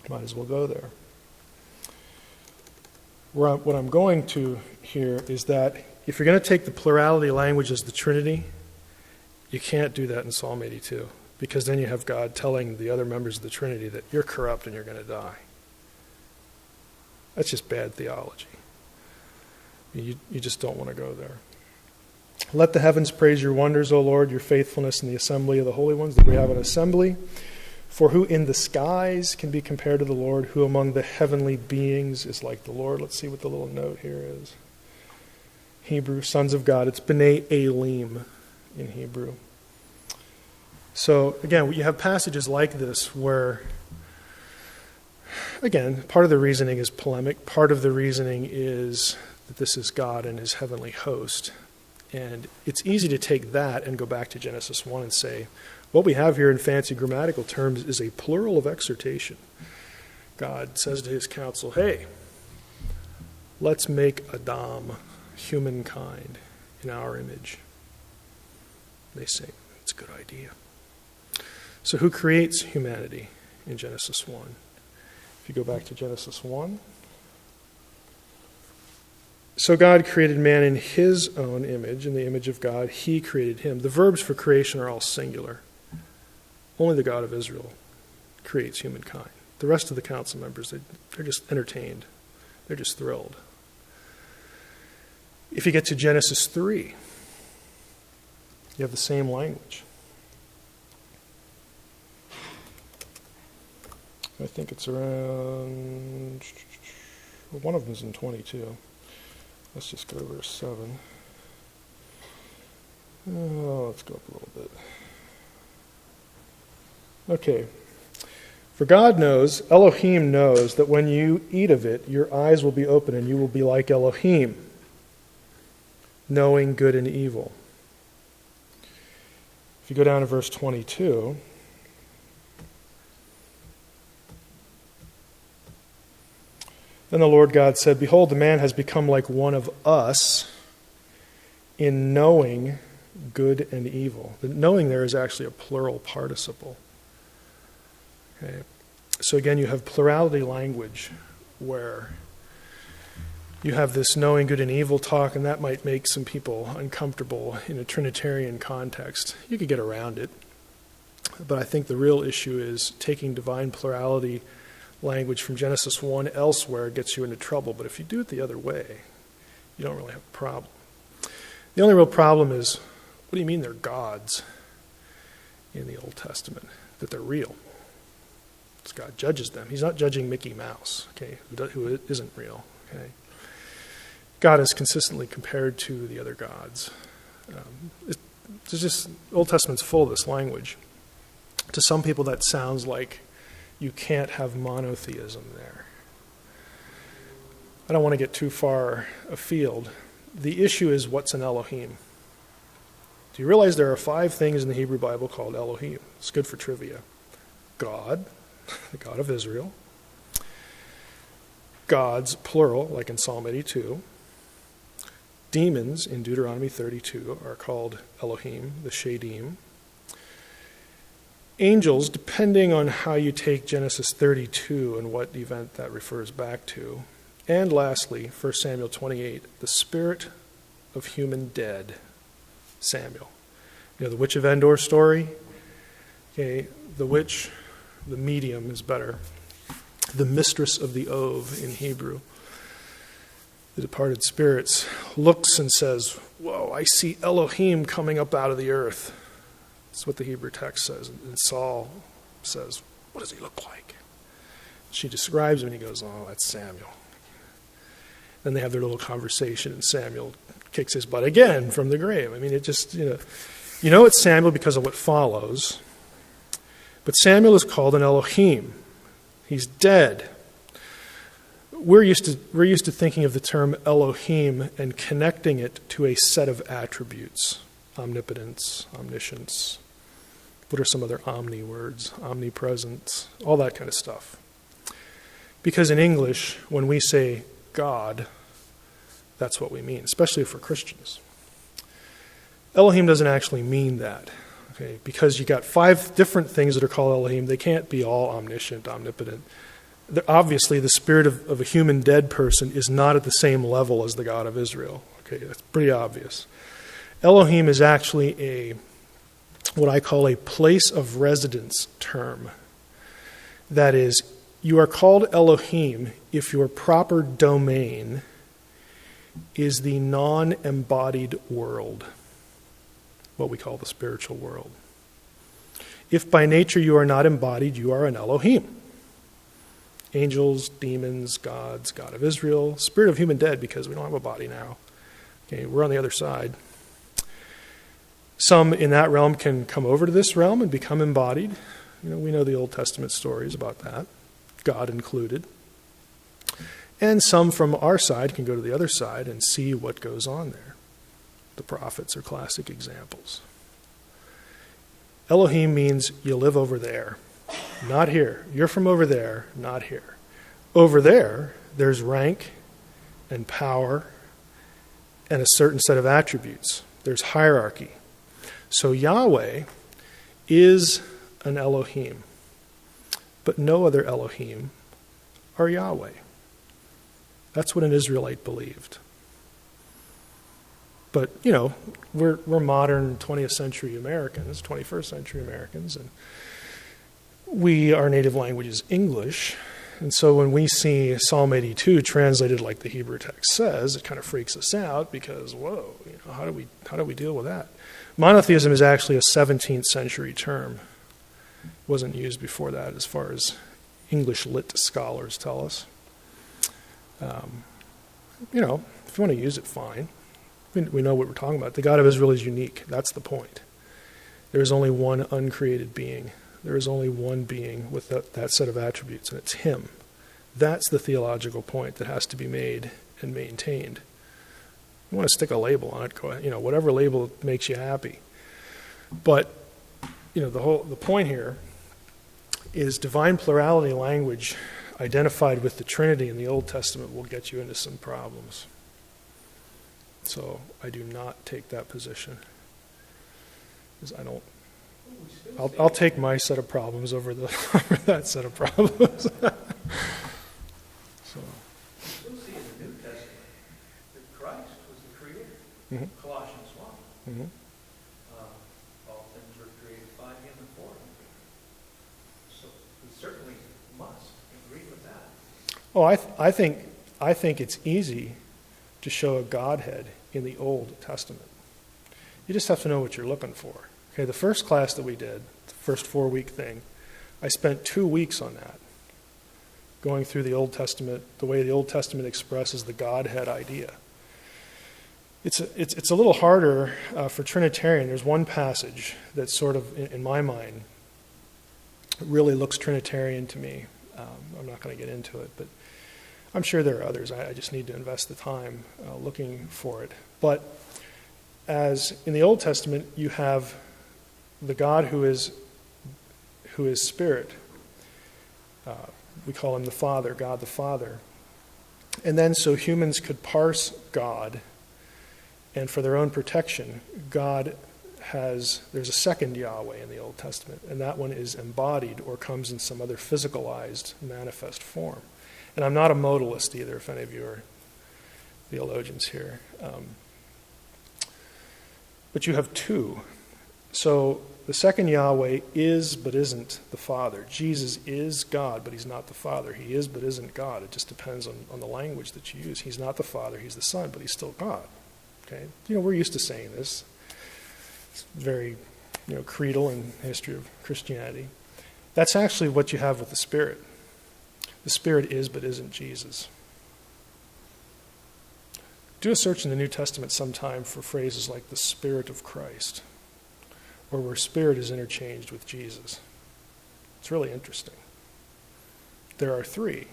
Might as well go there. What I'm going to here is that if you're going to take the plurality language as the Trinity, you can't do that in Psalm 82, because then you have God telling the other members of the Trinity that you're corrupt and you're going to die. That's just bad theology. You just don't want to go there. Let the heavens praise your wonders, O Lord, your faithfulness in the assembly of the holy ones, that we have an assembly. For who in the skies can be compared to the Lord? Who among the heavenly beings is like the Lord? Let's see what the little note here is. Hebrew, sons of God. It's B'nai Elim in Hebrew. So, again, you have passages like this where, again, part of the reasoning is polemic. Part of the reasoning is that this is God and his heavenly host. And it's easy to take that and go back to Genesis 1 and say, what we have here in fancy grammatical terms is a plural of exhortation. God says to his council, hey, let's make Adam, humankind, in our image. They say, it's a good idea. So who creates humanity in Genesis 1? If you go back to Genesis 1. So God created man in his own image, in the image of God. He created him. The verbs for creation are all singular. Only the God of Israel creates humankind. The rest of the council members, they're just entertained. They're just thrilled. If you get to Genesis 3, you have the same language. I think it's around, one of them is in 22. Let's just go to verse 7. Let's go up a little bit. Okay. For God knows, Elohim knows, that when you eat of it, your eyes will be open and you will be like Elohim, knowing good and evil. If you go down to verse 22, then the Lord God said, behold, the man has become like one of us in knowing good and evil. The knowing there is actually a plural participle. Okay. So again, you have plurality language where you have this knowing good and evil talk, and that might make some people uncomfortable in a Trinitarian context. You could get around it. But I think the real issue is taking divine plurality language from Genesis 1 elsewhere gets you into trouble. But if you do it the other way, you don't really have a problem. The only real problem is, what do you mean they're gods in the Old Testament? That they're real. It's God judges them. He's not judging Mickey Mouse, okay, who isn't real. Okay. God is consistently compared to the other gods. It's just, Old Testament's full of this language. To some people that sounds like you can't have monotheism there. I don't want to get too far afield. The issue is, what's an Elohim? Do you realize there are 5 things in the Hebrew Bible called Elohim? It's good for trivia. God, the God of Israel. Gods, plural, like in Psalm 82. Demons in Deuteronomy 32 are called Elohim, the Shadim. Angels, depending on how you take Genesis 32 and what event that refers back to. And lastly, 1 Samuel 28, the spirit of human dead, Samuel. You know the Witch of Endor story? Okay, the witch, the medium is better. The mistress of the Ov in Hebrew. The departed spirits looks and says, whoa, I see Elohim coming up out of the earth. That's what the Hebrew text says. And Saul says, what does he look like? She describes him and he goes, oh, that's Samuel. Then they have their little conversation and Samuel kicks his butt again from the grave. I mean, it just, you know it's Samuel because of what follows. But Samuel is called an Elohim. He's dead. we're used to thinking of the term Elohim and connecting it to a set of attributes: omnipotence, omniscience. What are some other omni words? Omnipresence, all that kind of stuff. Because in English, when we say God, that's what we mean, especially for Christians. Elohim doesn't actually mean that, okay? Because you got 5 different things that are called Elohim. They can't be all omniscient, omnipotent. Obviously, the spirit of a human dead person is not at the same level as the God of Israel. Okay, that's pretty obvious. Elohim is actually what I call a place of residence term. That is, you are called Elohim if your proper domain is the non-embodied world, what we call the spiritual world. If by nature you are not embodied, you are an Elohim. Angels, demons, gods, God of Israel, spirit of human dead, because we don't have a body now. Okay, we're on the other side. Some in that realm can come over to this realm and become embodied. We know the Old Testament stories about that, God included. And some from our side can go to the other side and see what goes on there. The prophets are classic examples. Elohim means you live over there, not here. You're from over there, not here. Over there, there's rank and power and a certain set of attributes. There's hierarchy. So Yahweh is an Elohim, but no other Elohim are Yahweh. That's what an Israelite believed. But, we're modern 20th century Americans, 21st century Americans, and our native language is English. And so when we see Psalm 82 translated like the Hebrew text says, it kind of freaks us out because, whoa, how do we deal with that? Monotheism is actually a 17th century term. It wasn't used before that, as far as English lit scholars tell us. If you want to use it, fine. We know what we're talking about. The God of Israel is unique. That's the point. There is only one uncreated being. There is only one being with that set of attributes, and it's Him. That's the theological point that has to be made and maintained. You want to stick a label on it, go ahead, whatever label makes you happy. But, the point here is divine plurality language identified with the Trinity in the Old Testament will get you into some problems. So I do not take that position. Because I'll take my set of problems over that set of problems. So. We still see in the New Testament that Christ was the creator. Mm-hmm. Colossians 1. Mm-hmm. All things were created by Him and for Him. So we certainly must agree with that. Oh, I think it's easy to show a Godhead in the Old Testament. You just have to know what you're looking for. Okay, the first class that we did, the first 4-week thing, I spent 2 weeks on that, going through the Old Testament, the way the Old Testament expresses the Godhead idea. It's a little harder for Trinitarian. There's one passage that sort of, in my mind, really looks Trinitarian to me. I'm not going to get into it, but I'm sure there are others. I just need to invest the time looking for it. But as in the Old Testament, you have the God who is Spirit. We call Him the Father, God the Father. And then so humans could parse God, and for their own protection, there's a second Yahweh in the Old Testament, and that one is embodied or comes in some other physicalized, manifest form. And I'm not a modalist either, if any of you are theologians here. But you have two. So the second Yahweh is but isn't the Father. Jesus is God, but He's not the Father. He is but isn't God. It just depends on the language that you use. He's not the Father, He's the Son, but He's still God. Okay? We're used to saying this. It's very, creedal in the history of Christianity. That's actually what you have with the Spirit. The Spirit is but isn't Jesus. Do a search in the New Testament sometime for phrases like the Spirit of Christ, or where Spirit is interchanged with Jesus. It's really interesting. There are 3.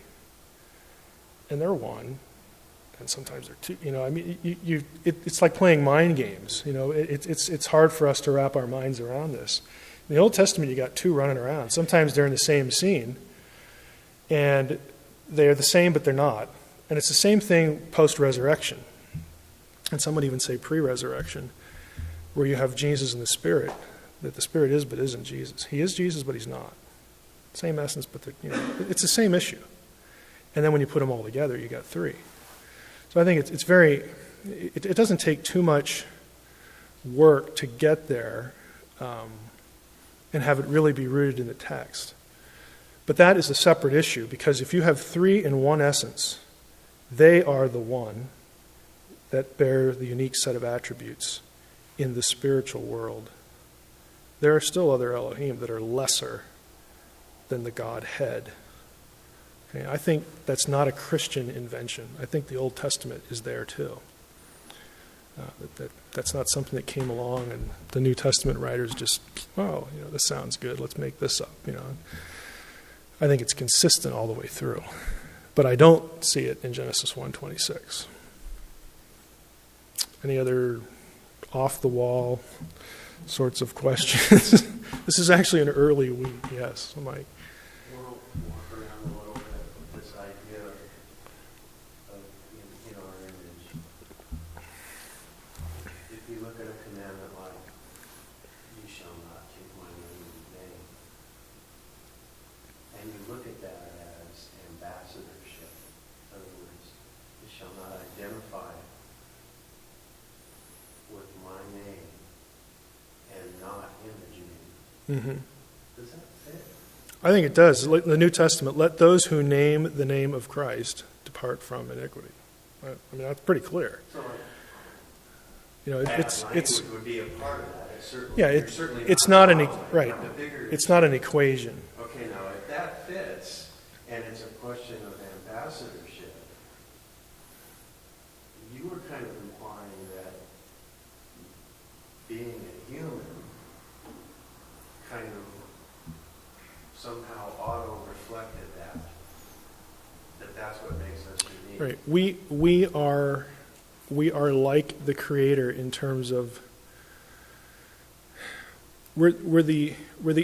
and they're one, and sometimes they're two. I mean, it's like playing mind games. It's hard for us to wrap our minds around this. In the Old Testament, you got two running around. Sometimes they're in the same scene, and they're the same, but they're not. And it's the same thing post-resurrection. And some would even say pre-resurrection, where you have Jesus and the Spirit, that the Spirit is but isn't Jesus. He is Jesus, but he's not. Same essence, but it's the same issue. And then when you put them all together, you got three. So I think it's very, it doesn't take too much work to get there and have it really be rooted in the text. But that is a separate issue, because if you have three in one essence, they are the one that bear the unique set of attributes in the spiritual world. There are still other Elohim that are lesser than the Godhead. Okay, I think that's not a Christian invention. I think the Old Testament is there too. That's not something that came along and the New Testament writers just, this sounds good, let's make this up. I think it's consistent all the way through. But I don't see it in Genesis 1:26. Any other off-the-wall sorts of questions? This is actually an early week, yes, Mike. We'll walk around a little bit with this idea of in our image. If you look at a commandment like, you shall not take my name in vain, and you look at that as ambassadorship, in other words, you shall not identify with my name and not image me. Mm-hmm. Does that fit? I think it does. The New Testament, let those who name the name of Christ depart from iniquity. I mean, that's pretty clear. So, it's would be a part of that. It's certainly, yeah, it's not an right. It's not an equation. Okay, now if that fits, and it's a question of ambassadorship, you were kind of implying that being a human kind of somehow auto-reflected that's what makes us unique. Right. We are like the Creator in terms of we're the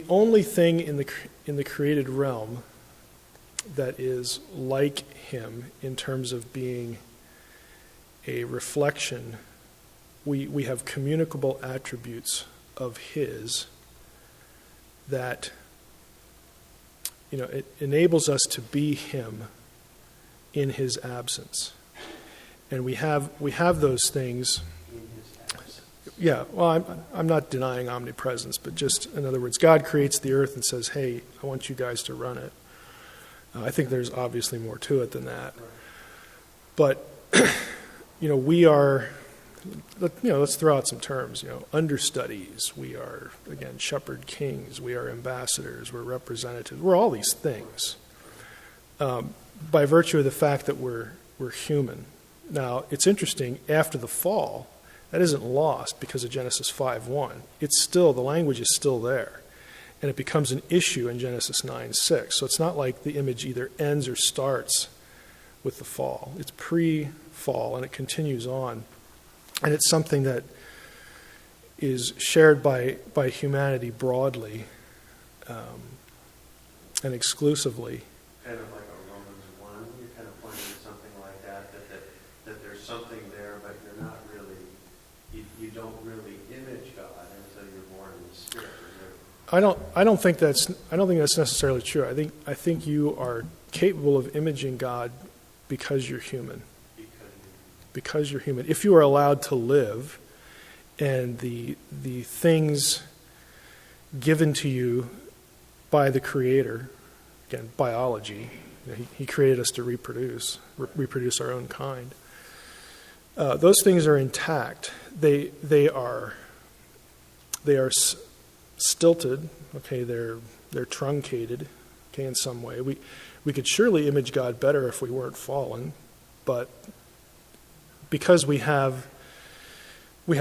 only thing in the created realm that is like Him in terms of being a reflection. We have communicable attributes of His that it enables us to be Him in His absence. And we have those things. In his absence. Yeah, well, I'm not denying omnipresence, but just, in other words, God creates the earth and says, hey, I want you guys to run it. I think there's obviously more to it than that. Right. But, we are, let's throw out some terms, understudies. We are, again, shepherd kings. We are ambassadors. We're representatives. We're all these things by virtue of the fact that we're human. Now, it's interesting, after the fall, that isn't lost because of Genesis 5:1. It's still, the language is still there. And it becomes an issue in Genesis 9:6. So it's not like the image either ends or starts with the fall. It's pre-fall, and it continues on. And it's something that is shared by humanity broadly and exclusively. Kind of like a Romans 1, you're kind of pointing to something like that there's something there, but you're not really, you don't really image God until you're born in the Spirit. I don't think that's necessarily true. I think you are capable of imaging God because you're human. Because you're human. If you are allowed to live, and the things given to you by the Creator, again, biology, He created us to reproduce our own kind. Those things are intact. They are stilted. Okay, they're truncated. Okay, in some way, we could surely image God better if we weren't fallen, but because we have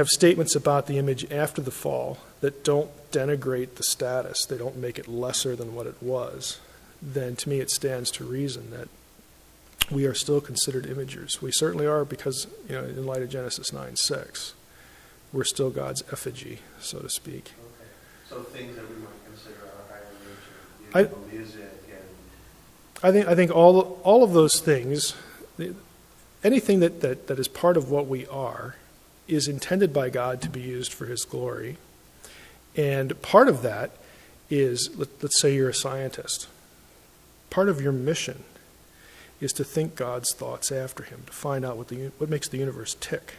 statements about the image after the fall that don't denigrate the status, they don't make it lesser than what it was, then to me it stands to reason that we are still considered imagers. We certainly are because, in light of Genesis 9:6, we're still God's effigy, so to speak. Okay. So things that we might consider our higher nature, music and... I think all of those things, anything that is part of what we are, is intended by God to be used for His glory. And part of that is, let's say you're a scientist. Part of your mission is to think God's thoughts after Him, to find out what makes the universe tick.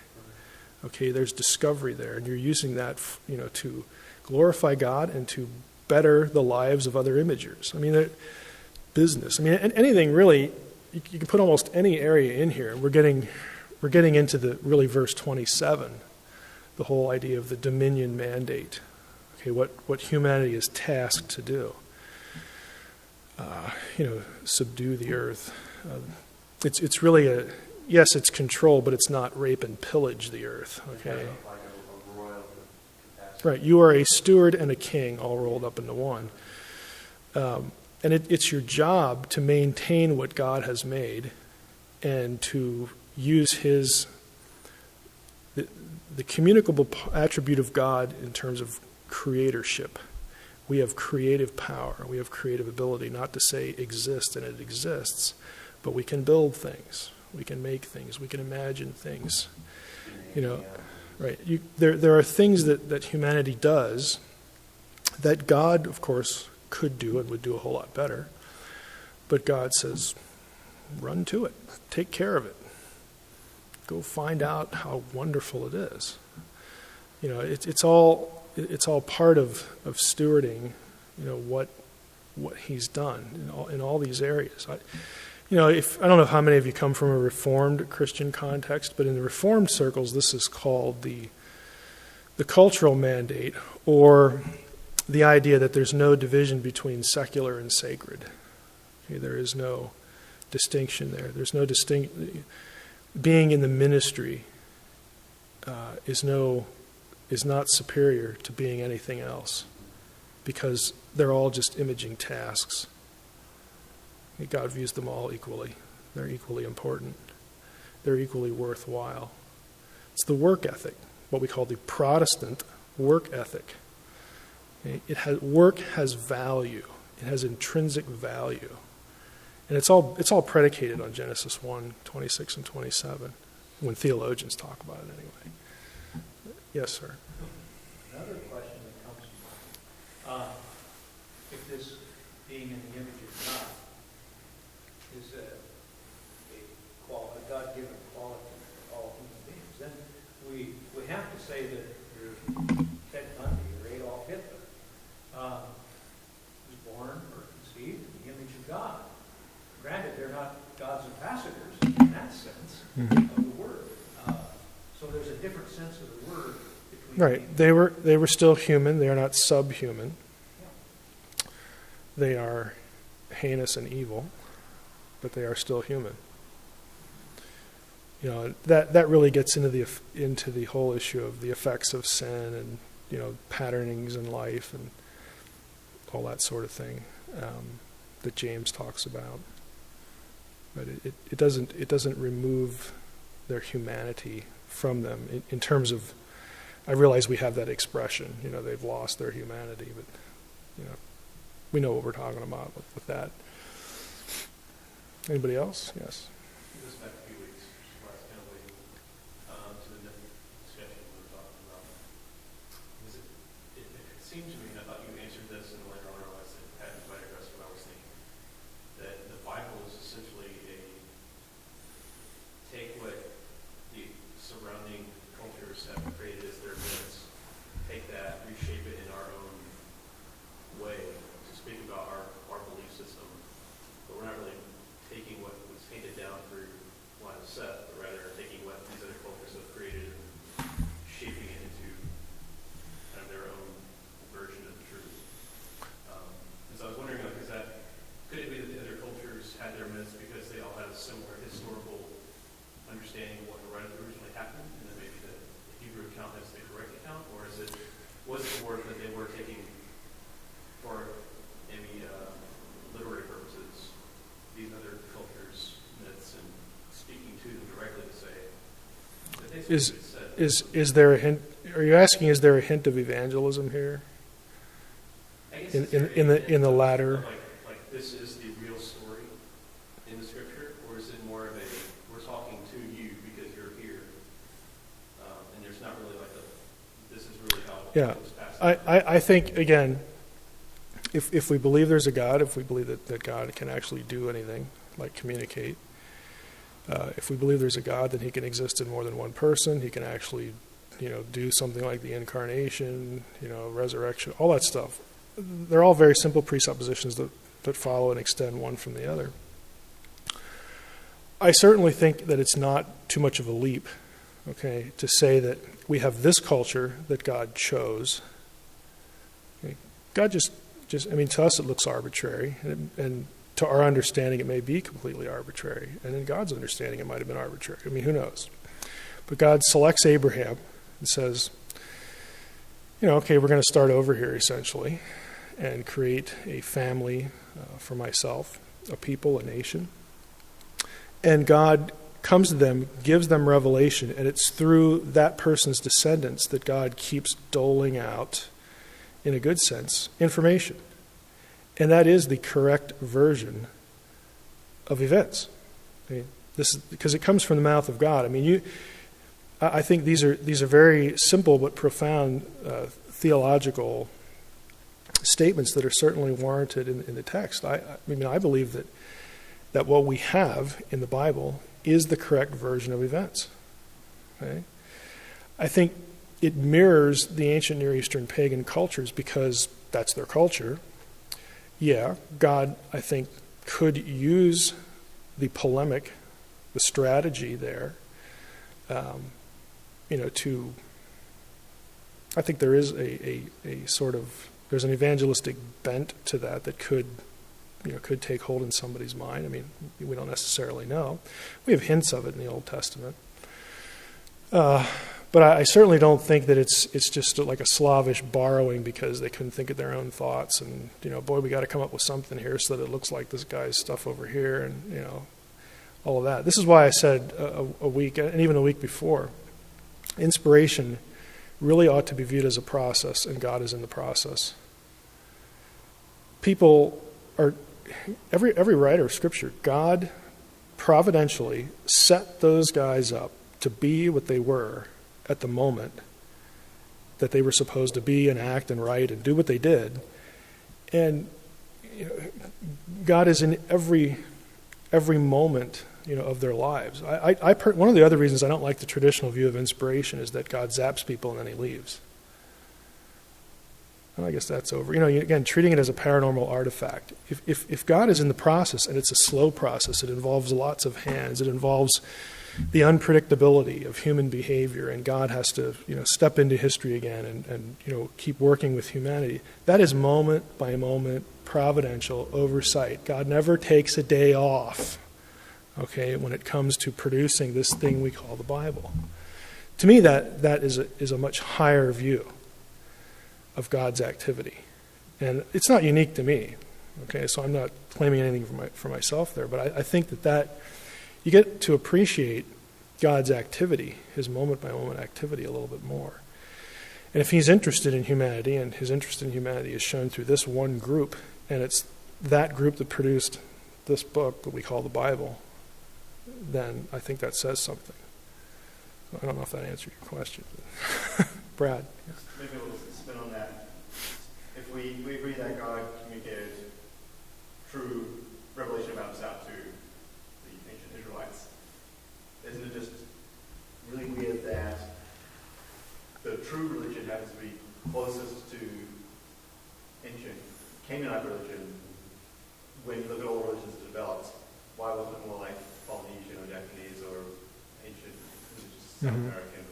Okay, there's discovery there, and you're using that, to glorify God and to better the lives of other imagers. I mean, business. I mean, anything really. You can put almost any area in here. We're getting into the verse 27, the whole idea of the dominion mandate. Okay, what humanity is tasked to do. Subdue the earth. It's really yes, it's control, but it's not rape and pillage the earth. Okay. Like a royal capacity. Right. You are a steward and a king all rolled up into one. And it's your job to maintain what God has made and to use the communicable attribute of God in terms of creatorship. We have creative power. We have creative ability, not to say exist and it exists, but we can build things. We can make things. We can imagine things. Right. There are things that humanity does that God, of course, could do and would do a whole lot better. But God says, run to it. Take care of it. Go find out how wonderful it is. It's all part of stewarding, what He's done in all these areas. I don't know how many of you come from a Reformed Christian context, but in the Reformed circles, this is called the cultural mandate, or the idea that there's no division between secular and sacred. Okay, there is no distinction there. There's no being in the ministry is not superior to being anything else, because they're all just imaging tasks. God views them all equally. They're equally important. They're equally worthwhile. It's the work ethic, what we call the Protestant work ethic. Work has value. It has intrinsic value. And it's all predicated on Genesis 1:26 and 27, when theologians talk about it anyway. Yes, sir. Another question that comes to mind, if this being in the image of God is a God-given quality for all human beings, then we have to say that there's Ted Bundy or Adolf Hitler was born or conceived in the image of God. Granted, they're not God's ambassadors in that sense of the word. So there's a different sense of the word between. Right. They were still human. They are not subhuman. Yeah. They are heinous and evil, but they are still human. That really gets into the whole issue of the effects of sin and patternings in life and all that sort of thing that James talks about. But it doesn't remove their humanity from them in terms of. I realize we have that expression. They've lost their humanity, but we know what we're talking about with that. Anybody else? Yes. This back a few weeks, last kind of waiting to the discussion we were talking about. It seemed to me, and I thought you answered this, and later on I realized that Pat might address what I was thinking, that the Bible is essentially take what the surrounding cultures have created as their myths, take that, reshape it in our own way, to speak about our belief system, but we're not really taking what was handed down through basically is what it said. is there a hint? Are you asking? Is there a hint of evangelism here I guess in is there in the any hint of latter? like this is the real story in the scripture, or is it more of a we're talking to you because you're here, and there's not really like a this is really how Yeah, this passage. I think again, if we believe there's a God, if we believe that God can actually do anything like communicate, if we believe there's a God, then He can exist in more than one person. He can actually, do something like the incarnation, resurrection, all that stuff. They're all very simple presuppositions that follow and extend one from the other. I certainly think that it's not too much of a leap, okay, to say that we have this culture that God chose. Okay, God just to us it looks arbitrary, and to our understanding it may be completely arbitrary, and in God's understanding it might have been arbitrary. I mean, who knows? But God selects Abraham and says, okay, we're going to start over here essentially and create a family for myself, a people, a nation. And God comes to them, gives them revelation, and it's through that person's descendants that God keeps doling out, in a good sense, information. And that is the correct version of events. I mean, this is because it comes from the mouth of God. I mean, I think these are very simple but profound theological statements that are certainly warranted in the text. I believe that what we have in the Bible is the correct version of events. Okay? I think it mirrors the ancient Near Eastern pagan cultures because that's their culture. Yeah, God, I think, could use the polemic, the strategy there, to, I think there is a sort of, there's an evangelistic bent to that could take hold in somebody's mind. I mean, we don't necessarily know. We have hints of it in the Old Testament. But I certainly don't think that it's just like a slavish borrowing because they couldn't think of their own thoughts and, boy, we got to come up with something here so that it looks like this guy's stuff over here and, all of that. This is why I said a week, and even the week before, inspiration really ought to be viewed as a process, and God is in the process. People are, every writer of Scripture, God providentially set those guys up to be what they were at the moment that they were supposed to be and act and write and do what they did. And God is in every moment of their lives. One of the other reasons I don't like the traditional view of inspiration is that God zaps people and then He leaves. And I guess that's over. Again, treating it as a paranormal artifact. If God is in the process, and it's a slow process, it involves lots of hands, it involves the unpredictability of human behavior, and God has to step into history again and keep working with humanity. That is moment by moment providential oversight. God never takes a day off, okay, when it comes to producing this thing we call the Bible. To me, that is a much higher view of God's activity. And it's not unique to me, okay, so I'm not claiming anything for myself there, but I think that you get to appreciate God's activity, His moment-by-moment activity a little bit more. And if He's interested in humanity, and His interest in humanity is shown through this one group, and it's that group that produced this book that we call the Bible, then I think that says something. I don't know if that answered your question. Brad? Yeah. Maybe we'll spin on that. If we agree that God communicated true revelation about Himself to the ancient Israelites, isn't it just really weird that the true religion happens to be closest to ancient Canaanite religion when you look at all religions that developed? Why wasn't it more like Polynesian or Japanese or ancient South American?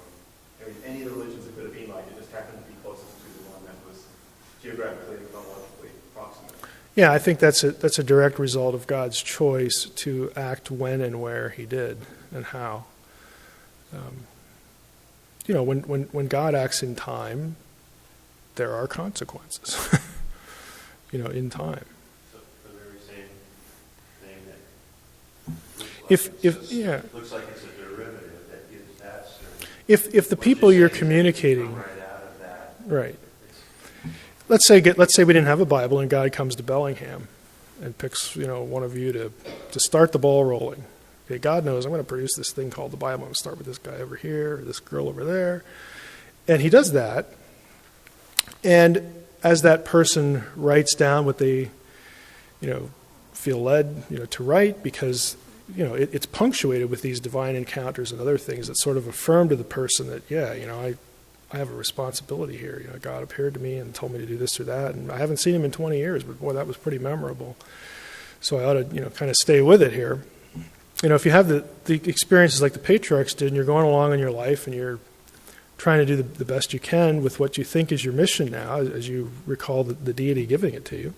Or, any of the religions it could have been like, it just happened to be closest to the one that was geographically and chronologically proximate. Yeah, I think that's a direct result of God's choice to act when and where He did and how. When God acts in time, there are consequences. In time. So the very same thing that looks like it's a derivative that gives that certain. if the people you're communicating, Right out of that. right. Let's say we didn't have a Bible and God comes to Bellingham and picks, one of you to start the ball rolling. Okay, God knows I'm going to produce this thing called the Bible. I'm going to start with this guy over here, or this girl over there. And he does that. And as that person writes down what they, feel led, to write, because, it's punctuated with these divine encounters and other things that sort of affirm to the person that, I have a responsibility here. God appeared to me and told me to do this or that. And I haven't seen him in 20 years, but boy, that was pretty memorable. So I ought to, kind of stay with it here. If you have the experiences like the patriarchs did, and you're going along in your life and you're trying to do the best you can with what you think is your mission now, as you recall the deity giving it to you,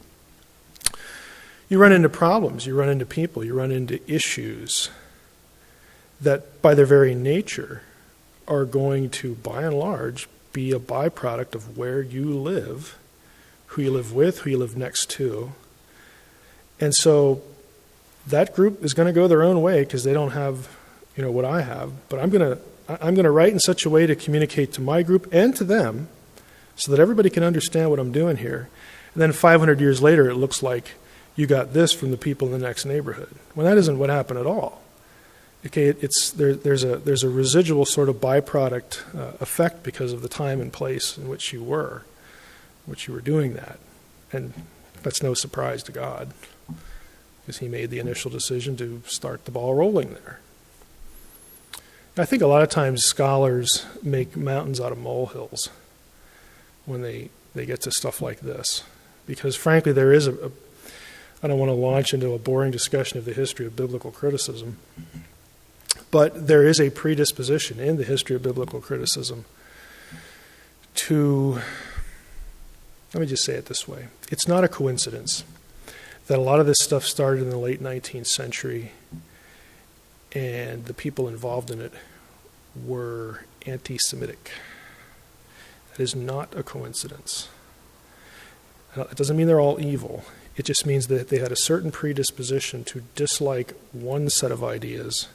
you run into problems, you run into people, you run into issues that by their very nature are going to, by and large, be a byproduct of where you live, who you live with, who you live next to. And so that group is going to go their own way because they don't have, what I have. But I'm going to write in such a way to communicate to my group and to them so that everybody can understand what I'm doing here. And then 500 years later, it looks like you got this from the people in the next neighborhood. Well, that isn't what happened at all. Okay, there's a residual sort of byproduct effect because of the time and place in which you were doing that. And that's no surprise to God, because he made the initial decision to start the ball rolling there. I think a lot of times scholars make mountains out of molehills when they get to stuff like this. Because frankly, there is I don't want to launch into a boring discussion of the history of biblical criticism, but there is a predisposition in the history of biblical criticism to, let me just say it this way, it's not a coincidence that a lot of this stuff started in the late 19th century and the people involved in it were anti-Semitic. That is not a coincidence. It doesn't mean they're all evil. It just means that they had a certain predisposition to dislike one set of ideas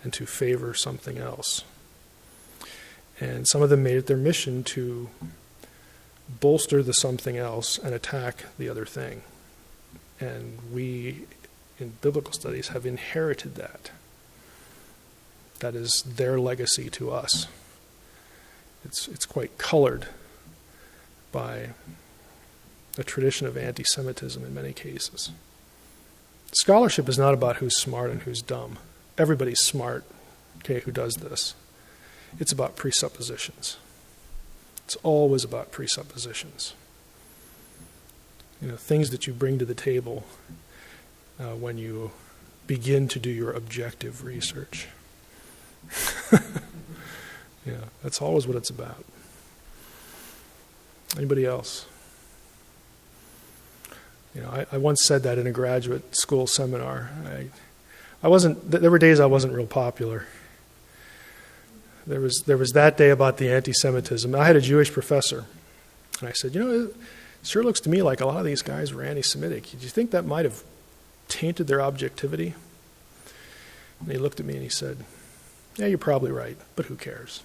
and to favor something else. And some of them made it their mission to bolster the something else and attack the other thing. And we, in biblical studies, have inherited that. That is their legacy to us. It's quite colored by a tradition of anti-Semitism in many cases. Scholarship is not about who's smart and who's dumb. Everybody's smart, okay, who does this. It's about presuppositions. It's always about presuppositions. Things that you bring to the table when you begin to do your objective research. That's always what it's about. Anybody else? I once said that in a graduate school seminar. There were days I wasn't real popular. There was that day about the anti-Semitism. I had a Jewish professor, and I said, it sure looks to me like a lot of these guys were anti-Semitic. Do you think that might have tainted their objectivity? And he looked at me and he said, yeah, you're probably right, but who cares?